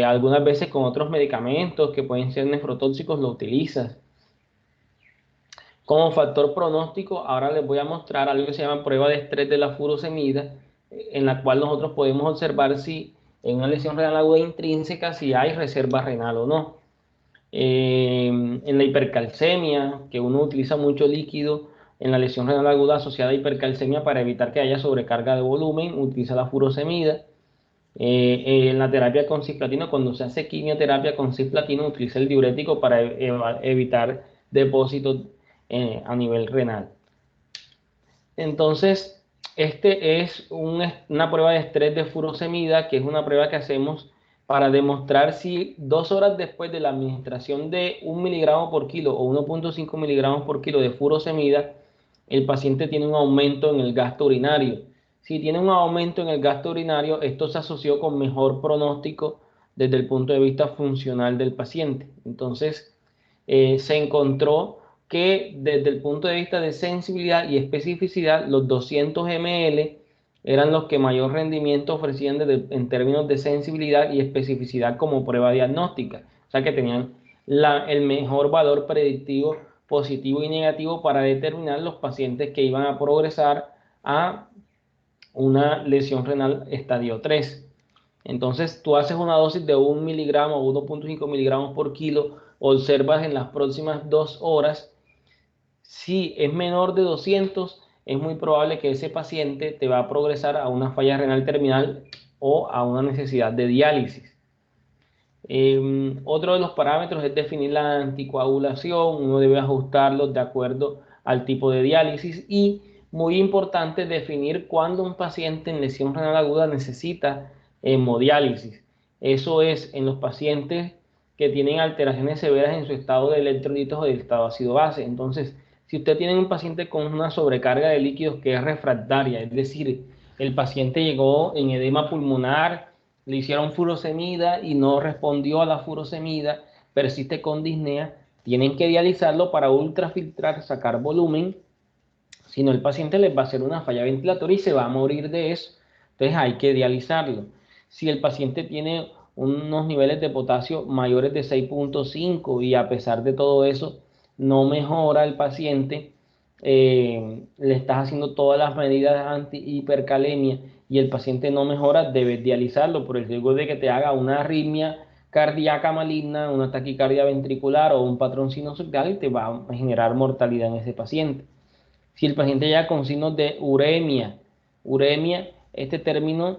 Algunas veces con otros medicamentos que pueden ser nefrotóxicos lo utilizas. Como factor pronóstico, ahora les voy a mostrar algo que se llama prueba de estrés de la furosemida, en la cual nosotros podemos observar si en una lesión renal aguda intrínseca si hay reserva renal o no. En la hipercalcemia, que uno utiliza mucho líquido en la lesión renal aguda asociada a hipercalcemia para evitar que haya sobrecarga de volumen, utiliza la furosemida. En la terapia con cisplatino, cuando se hace quimioterapia con cisplatino, utiliza el diurético para evitar depósitos a nivel renal. Entonces, este es una prueba de estrés de furosemida, que es una prueba que hacemos para demostrar si 2 horas después de la administración de 1 miligramo por kilo o 1.5 miligramos por kilo de furosemida, el paciente tiene un aumento en el gasto urinario. Si tiene un aumento en el gasto urinario, esto se asoció con mejor pronóstico desde el punto de vista funcional del paciente. Entonces, se encontró que desde el punto de vista de sensibilidad y especificidad, los 200 ml eran los que mayor rendimiento ofrecían en términos de sensibilidad y especificidad como prueba diagnóstica. O sea que tenían el mejor valor predictivo positivo y negativo para determinar los pacientes que iban a progresar a una lesión renal estadio 3. Entonces tú haces una dosis de 1 miligramo o 1.5 miligramos por kilo, observas en las próximas 2 horas. Si es menor de 200, es muy probable que ese paciente te va a progresar a una falla renal terminal o a una necesidad de diálisis. Otro de los parámetros es definir la anticoagulación. Uno debe ajustarlos de acuerdo al tipo de diálisis y muy importante definir cuándo un paciente en lesión renal aguda necesita hemodiálisis. Eso es en los pacientes que tienen alteraciones severas en su estado de electrolitos o del estado ácido base. Entonces, si usted tiene un paciente con una sobrecarga de líquidos que es refractaria, es decir, el paciente llegó en edema pulmonar, le hicieron furosemida y no respondió a la furosemida, persiste con disnea, tienen que dializarlo para ultrafiltrar, sacar volumen, si no el paciente les va a hacer una falla ventilatoria y se va a morir de eso. Entonces hay que dializarlo. Si el paciente tiene unos niveles de potasio mayores de 6,5 y a pesar de todo eso no mejora el paciente, le estás haciendo todas las medidas anti-hipercalemia y el paciente no mejora, debes dializarlo por el riesgo de que te haga una arritmia cardíaca maligna, una taquicardia ventricular o un patrón sinusoidal y te va a generar mortalidad en ese paciente. Si el paciente llega con signos de uremia, este término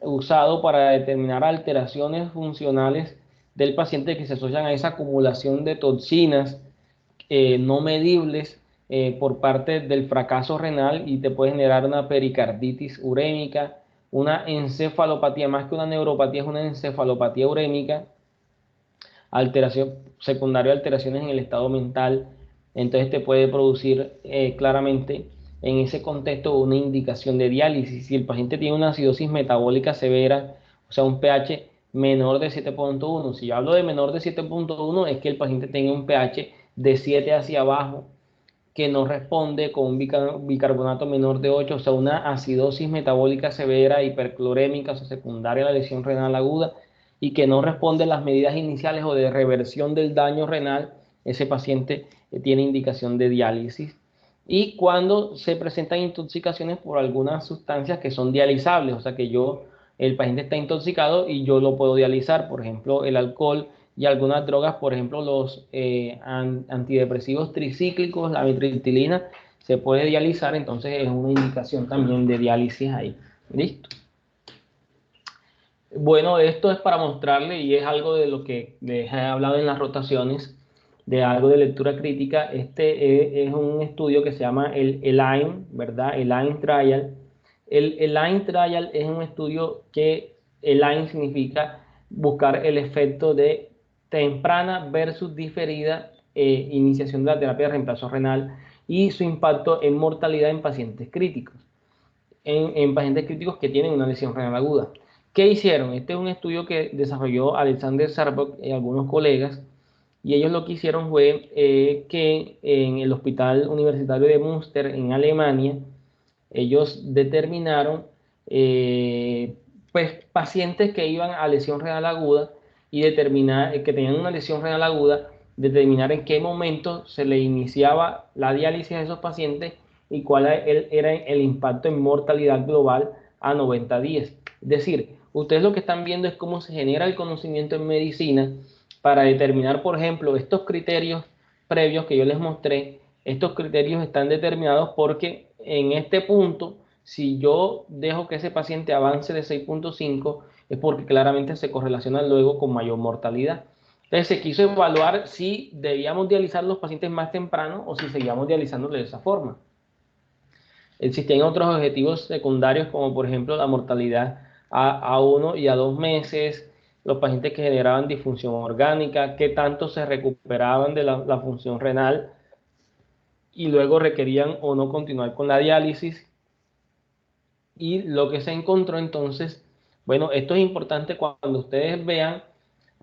usado para determinar alteraciones funcionales del paciente que se asocian a esa acumulación de toxinas no medibles por parte del fracaso renal y te puede generar una pericarditis urémica, una encefalopatía, más que una neuropatía, es una encefalopatía urémica, alteración secundaria, alteraciones en el estado mental, entonces te puede producir claramente en ese contexto una indicación de diálisis. Si el paciente tiene una acidosis metabólica severa, o sea, un pH menor de 7,1, si yo hablo de menor de 7,1 es que el paciente tenga un pH de 7 hacia abajo, que no responde con un bicarbonato menor de 8, o sea, una acidosis metabólica severa, hiperclorémica, o sea, secundaria a la lesión renal aguda, y que no responde a las medidas iniciales o de reversión del daño renal, ese paciente tiene indicación de diálisis. Y cuando se presentan intoxicaciones por algunas sustancias que son dializables, o sea, que el paciente está intoxicado y yo lo puedo dializar, por ejemplo, el alcohol y algunas drogas, por ejemplo, los antidepresivos tricíclicos, la mitriptilina, se puede dializar, entonces es una indicación también de diálisis ahí. ¿Listo? Bueno, esto es para mostrarle, y es algo de lo que les he hablado en las rotaciones, de algo de lectura crítica. Este es un estudio que se llama el ELINE, ¿verdad? ELINE Trial. El ELINE Trial es un estudio que ELINE significa buscar el efecto de temprana versus diferida iniciación de la terapia de reemplazo renal y su impacto en mortalidad en pacientes críticos en pacientes críticos que tienen una lesión renal aguda. ¿Qué hicieron? Este es un estudio que desarrolló Alexander Sarbock y algunos colegas, y ellos lo que hicieron fue que en el Hospital Universitario de Münster, en Alemania, ellos determinaron pues, pacientes que iban a lesión renal aguda y determinar que tenían una lesión renal aguda, determinar en qué momento se le iniciaba la diálisis a esos pacientes y cuál era el impacto en mortalidad global a 90 días. Es decir, ustedes lo que están viendo es cómo se genera el conocimiento en medicina para determinar, por ejemplo, estos criterios previos que yo les mostré. Estos criterios están determinados porque en este punto, si yo dejo que ese paciente avance de 6,5, es porque claramente se correlaciona luego con mayor mortalidad. Entonces se quiso evaluar si debíamos dializar los pacientes más temprano o si seguíamos dializándolos de esa forma. Existían otros objetivos secundarios como por ejemplo la mortalidad a 1 y a 2 meses, los pacientes que generaban disfunción orgánica, qué tanto se recuperaban de la función renal y luego requerían o no continuar con la diálisis. Y lo que se encontró entonces, bueno, esto es importante cuando ustedes vean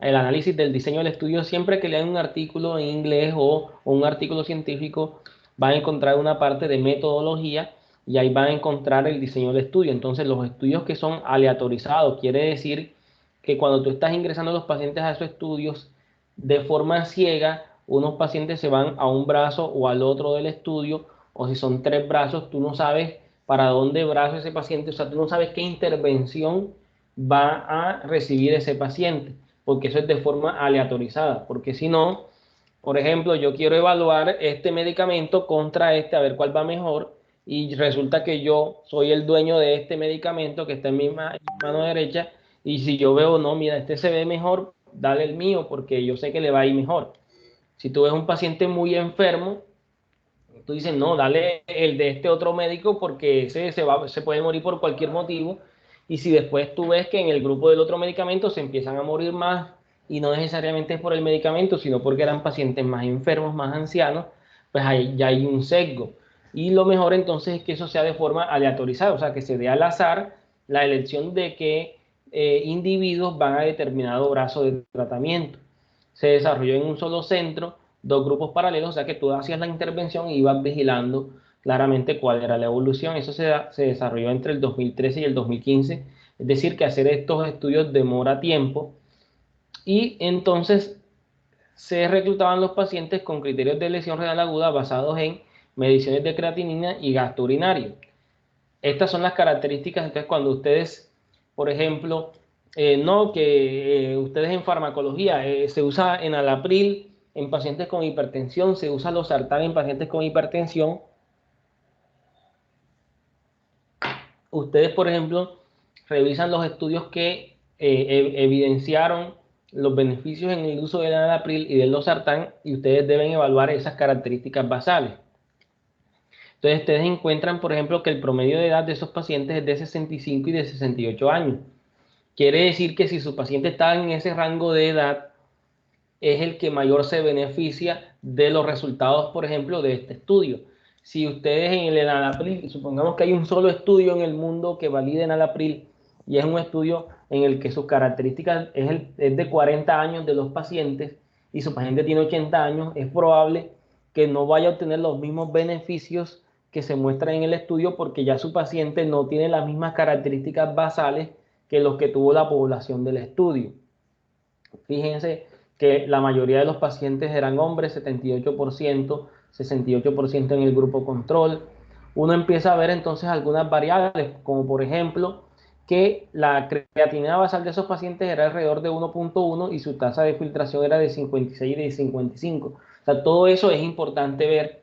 el análisis del diseño del estudio, siempre que lean un artículo en inglés o un artículo científico, van a encontrar una parte de metodología y ahí van a encontrar el diseño del estudio. Entonces, los estudios que son aleatorizados, quiere decir que cuando tú estás ingresando a los pacientes a esos estudios de forma ciega, unos pacientes se van a un brazo o al otro del estudio, o si son 3 brazos, tú no sabes para dónde brazo ese paciente, o sea, tú no sabes qué intervención va a recibir ese paciente, porque eso es de forma aleatorizada, porque si no, por ejemplo, yo quiero evaluar este medicamento contra este, a ver cuál va mejor, y resulta que yo soy el dueño de este medicamento que está en mi mano derecha, y si yo veo, no, mira, este se ve mejor, dale el mío, porque yo sé que le va a ir mejor. Si tú ves un paciente muy enfermo, Tú dices, no, dale el de este otro médico porque ese se puede morir por cualquier motivo. Y si después tú ves que en el grupo del otro medicamento se empiezan a morir más, y no necesariamente es por el medicamento, sino porque eran pacientes más enfermos, más ancianos, pues ahí ya hay un sesgo. Y lo mejor entonces es que eso sea de forma aleatorizada, o sea, que se dé al azar la elección de qué individuos van a determinado brazo de tratamiento. Se desarrolló en un solo centro, dos grupos paralelos, o sea que tú hacías la intervención y ibas vigilando claramente cuál era la evolución. Eso se desarrolló entre el 2013 y el 2015, es decir, que hacer estos estudios demora tiempo y entonces se reclutaban los pacientes con criterios de lesión renal aguda basados en mediciones de creatinina y gasto urinario. Estas son las características, entonces cuando ustedes, por ejemplo, no, que ustedes en farmacología se usa enalapril en pacientes con hipertensión, se usa losartán en pacientes con hipertensión. Ustedes, por ejemplo, revisan los estudios que evidenciaron los beneficios en el uso del enalapril y del losartán y ustedes deben evaluar esas características basales. Entonces, ustedes encuentran, por ejemplo, que el promedio de edad de esos pacientes es de 65 y de 68 años. Quiere decir que si su paciente está en ese rango de edad, es el que mayor se beneficia de los resultados, por ejemplo, de este estudio. Si ustedes en el enalapril, supongamos que hay un solo estudio en el mundo que valide enalapril y es un estudio en el que sus características es de 40 años de los pacientes y su paciente tiene 80 años, es probable que no vaya a obtener los mismos beneficios que se muestran en el estudio porque ya su paciente no tiene las mismas características basales que los que tuvo la población del estudio. Fíjense que la mayoría de los pacientes eran hombres, 78%, 68% en el grupo control. Uno empieza a ver entonces algunas variables, como por ejemplo que la creatinina basal de esos pacientes era alrededor de 1.1 y su tasa de filtración era de 56 y de 55. O sea, todo eso es importante ver,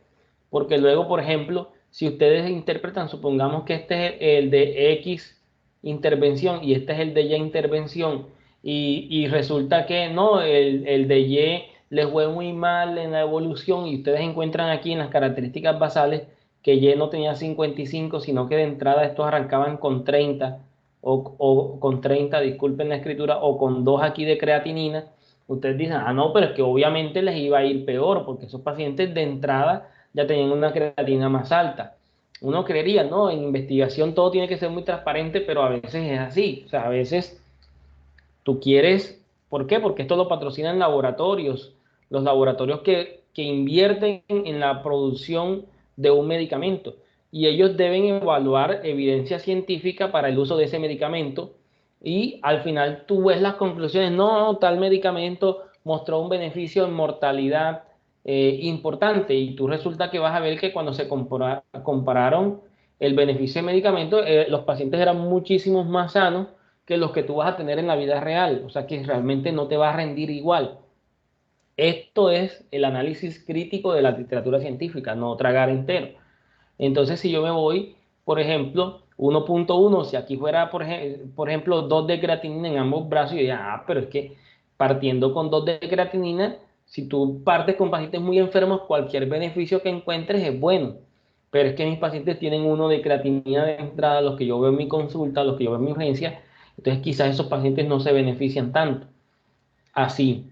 porque luego, por ejemplo, si ustedes interpretan, supongamos que este es el de X intervención y este es el de Y intervención, y resulta que no, el de Y les fue muy mal en la evolución y ustedes encuentran aquí en las características basales que Y no tenía 55, sino que de entrada estos arrancaban con 30 o con 30, disculpen la escritura, o con 2 aquí de creatinina. Ustedes dicen, ah, no, pero es que obviamente les iba a ir peor porque esos pacientes de entrada ya tenían una creatinina más alta. Uno creería, ¿no? En investigación todo tiene que ser muy transparente, pero a veces es así. O sea, a veces tú quieres, ¿por qué? Porque esto lo patrocinan laboratorios, los laboratorios que invierten en la producción de un medicamento y ellos deben evaluar evidencia científica para el uso de ese medicamento y al final tú ves las conclusiones, no, tal medicamento mostró un beneficio en mortalidad importante y tú resulta que vas a ver que cuando se compararon el beneficio del medicamento, los pacientes eran muchísimos más sanos que los que tú vas a tener en la vida real, o sea que realmente no te va a rendir igual. Esto es el análisis crítico de la literatura científica, no tragar entero. Entonces, si yo me voy, por ejemplo, 1.1, si aquí fuera, por ejemplo, 2 de creatinina en ambos brazos, yo diría, ah, pero es que partiendo con 2 de creatinina, si tú partes con pacientes muy enfermos, cualquier beneficio que encuentres es bueno. Pero es que mis pacientes tienen 1 de creatinina de entrada, los que yo veo en mi consulta, los que yo veo en mi urgencia, entonces quizás esos pacientes no se benefician tanto. Así,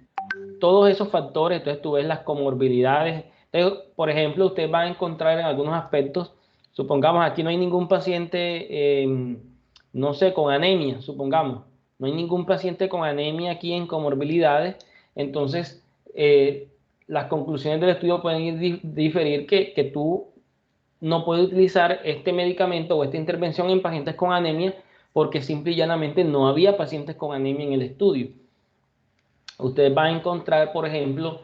todos esos factores, entonces tú ves las comorbilidades. Entonces, por ejemplo, usted va a encontrar en algunos aspectos, supongamos aquí no hay ningún paciente, no sé, con anemia, supongamos, no hay ningún paciente con anemia aquí en comorbilidades, entonces las conclusiones del estudio pueden diferir que tú no puedes utilizar este medicamento o esta intervención en pacientes con anemia porque simple y llanamente no había pacientes con anemia en el estudio. Usted va a encontrar, por ejemplo,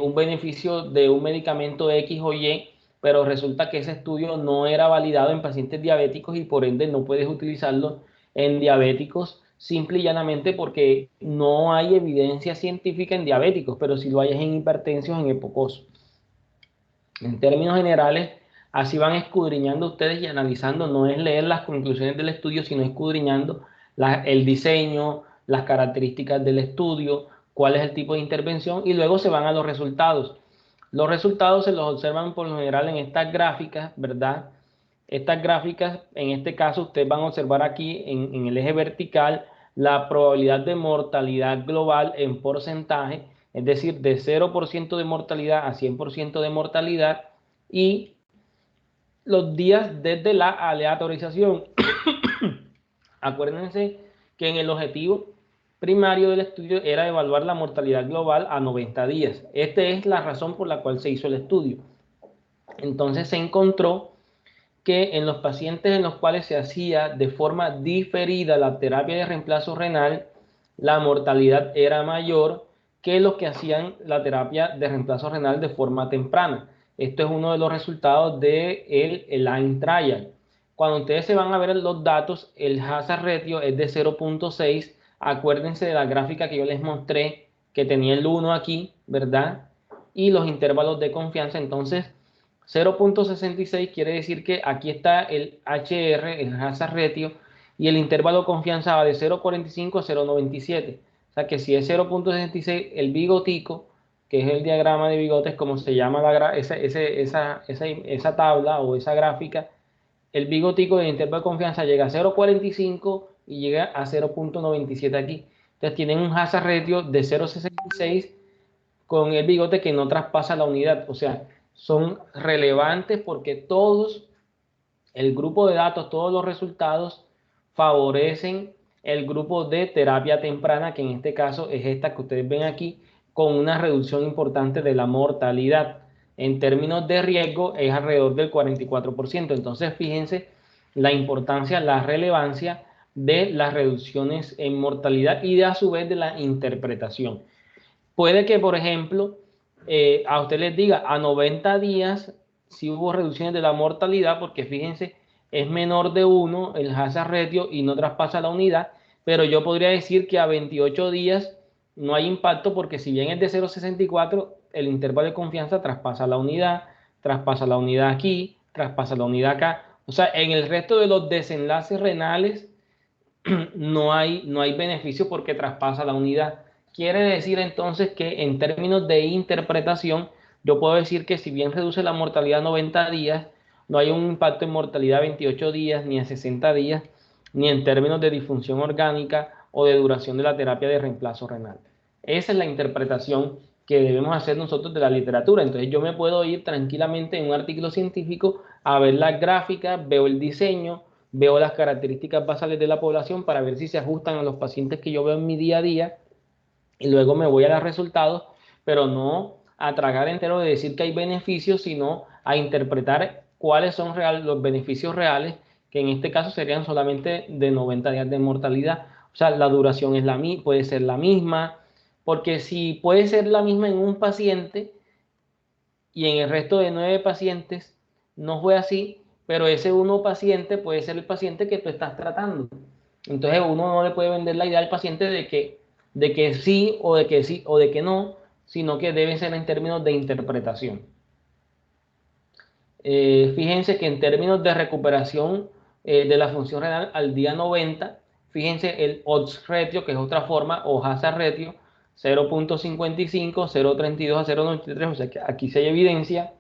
un beneficio de un medicamento X o Y, pero resulta que ese estudio no era validado en pacientes diabéticos y por ende no puedes utilizarlo en diabéticos simple y llanamente porque no hay evidencia científica en diabéticos, pero sí lo hay en hipertensos, en hipocosos. En términos generales, así van escudriñando ustedes y analizando, no es leer las conclusiones del estudio, sino escudriñando el diseño, las características del estudio, cuál es el tipo de intervención y luego se van a los resultados. Los resultados se los observan por lo general en estas gráficas, ¿verdad? Estas gráficas, en este caso, ustedes van a observar aquí en el eje vertical la probabilidad de mortalidad global en porcentaje, es decir, de 0% de mortalidad a 100% de mortalidad, y los días desde la aleatorización. Acuérdense que en el objetivo primario del estudio era evaluar la mortalidad global a 90 días. Esta es la razón por la cual se hizo el estudio. Entonces se encontró que en los pacientes en los cuales se hacía de forma diferida la terapia de reemplazo renal, la mortalidad era mayor que los que hacían la terapia de reemplazo renal de forma temprana. Esto es uno de los resultados del Line Trial. Cuando ustedes se van a ver los datos, el hazard ratio es de 0.6. Acuérdense de la gráfica que yo les mostré, que tenía el 1 aquí, ¿verdad? Y los intervalos de confianza. Entonces, 0.66 quiere decir que aquí está el HR, el hazard ratio, y el intervalo de confianza va de 0.45 a 0.97. O sea que si es 0.66, el bigotico, que es el diagrama de bigotes, como se llama esa tabla o esa gráfica, el bigotico de intervalo de confianza llega a 0.45 y llega a 0.97 aquí. Entonces tienen un hazard ratio de 0.66 con el bigote que no traspasa la unidad. O sea, son relevantes porque todos, el grupo de datos, todos los resultados favorecen el grupo de terapia temprana, que en este caso es esta que ustedes ven aquí, con una reducción importante de la mortalidad. En términos de riesgo es alrededor del 44%. Entonces, fíjense la importancia, la relevancia de las reducciones en mortalidad y de a su vez de la interpretación. Puede que, por ejemplo, a usted les diga a 90 días si hubo reducciones de la mortalidad, porque fíjense, es menor de 1 el hazard ratio y no traspasa la unidad, pero yo podría decir que a 28 días no hay impacto porque si bien es de 0.64, el intervalo de confianza traspasa la unidad aquí, traspasa la unidad acá. O sea, en el resto de los desenlaces renales no hay beneficio porque traspasa la unidad. Quiere decir entonces que en términos de interpretación, yo puedo decir que si bien reduce la mortalidad a 90 días, no hay un impacto en mortalidad a 28 días, ni a 60 días, ni en términos de disfunción orgánica o de duración de la terapia de reemplazo renal. Esa es la interpretación que debemos hacer nosotros de la literatura. Entonces yo me puedo ir tranquilamente en un artículo científico a ver las gráficas, veo el diseño, veo las características basales de la población para ver si se ajustan a los pacientes que yo veo en mi día a día y luego me voy a los resultados, pero no a tragar entero de decir que hay beneficios, sino a interpretar cuáles son los beneficios reales, que en este caso serían solamente de 90 días de mortalidad. O sea, la duración puede ser la misma, porque si puede ser la misma en un paciente, y en el resto de 9 pacientes no fue así, pero ese uno paciente puede ser el paciente que tú estás tratando. Entonces uno no le puede vender la idea al paciente de que sí o de que sí o de que no, sino que debe ser en términos de interpretación. Fíjense que en términos de recuperación de la función renal al día 90, fíjense el odds ratio, que es otra forma, o hazard ratio, 0.55, 0.32 a 0.93, o sea que aquí se hay evidencia.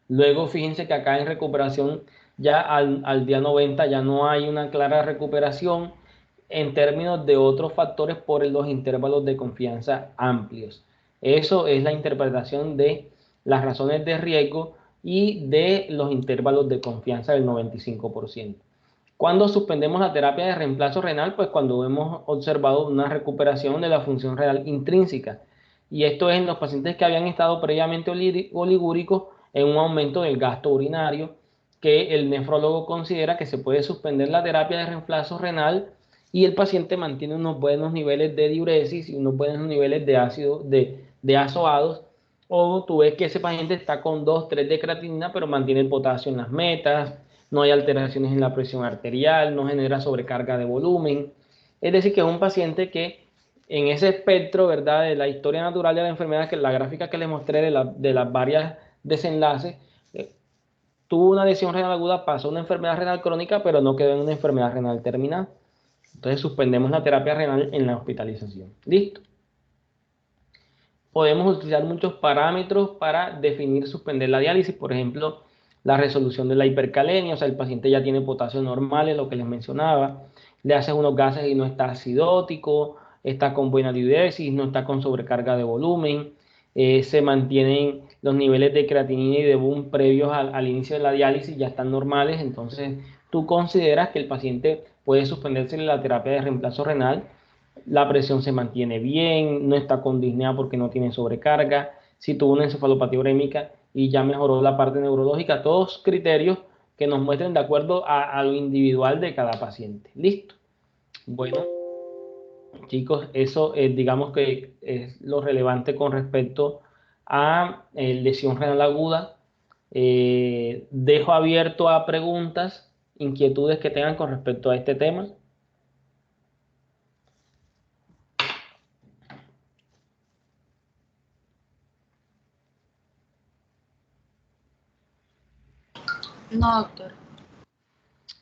Luego fíjense que acá en recuperación ya al día 90 ya no hay una clara recuperación en términos de otros factores por los intervalos de confianza amplios. Eso es la interpretación de las razones de riesgo y de los intervalos de confianza del 95%. Cuando suspendemos la terapia de reemplazo renal, pues cuando hemos observado una recuperación de la función renal intrínseca. Y esto es en los pacientes que habían estado previamente oligúricos en un aumento del gasto urinario, que el nefrólogo considera que se puede suspender la terapia de reemplazo renal y el paciente mantiene unos buenos niveles de diuresis y unos buenos niveles de ácido de azoados, o tú ves que ese paciente está con 2, 3 de creatinina, pero mantiene el potasio en las metas, no hay alteraciones en la presión arterial, no genera sobrecarga de volumen. Es decir, que es un paciente que en ese espectro, ¿verdad?, de la historia natural de la enfermedad, que la gráfica que les mostré de las varias desenlaces, tuvo una lesión renal aguda, pasó una enfermedad renal crónica, pero no quedó en una enfermedad renal terminal. Entonces suspendemos la terapia renal en la hospitalización. ¿Listo? podemos utilizar muchos parámetros para definir suspender la diálisis, por ejemplo, la resolución de la hipercalemia, o sea, el paciente ya tiene potasio normal, es lo que les mencionaba, le haces unos gases y no está acidótico, está con buena diuresis, no está con sobrecarga de volumen, se mantienen los niveles de creatinina y de BUN previos al inicio de la diálisis, ya están normales, entonces tú consideras que el paciente puede suspenderse la terapia de reemplazo renal, la presión se mantiene bien, no está con disnea porque no tiene sobrecarga, si tuvo una encefalopatía urémica y ya mejoró la parte neurológica, todos criterios que nos muestren de acuerdo a lo individual de cada paciente. ¿Listo? Bueno, chicos, eso digamos que es lo relevante con respecto a lesión renal aguda. Dejo abierto a preguntas, inquietudes que tengan con respecto a este tema. No, doctor.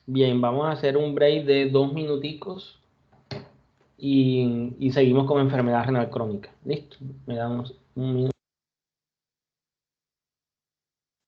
Bien, vamos a hacer un break de 2 minuticos y seguimos con enfermedad renal crónica. ¿Listo? Me damos un minuto.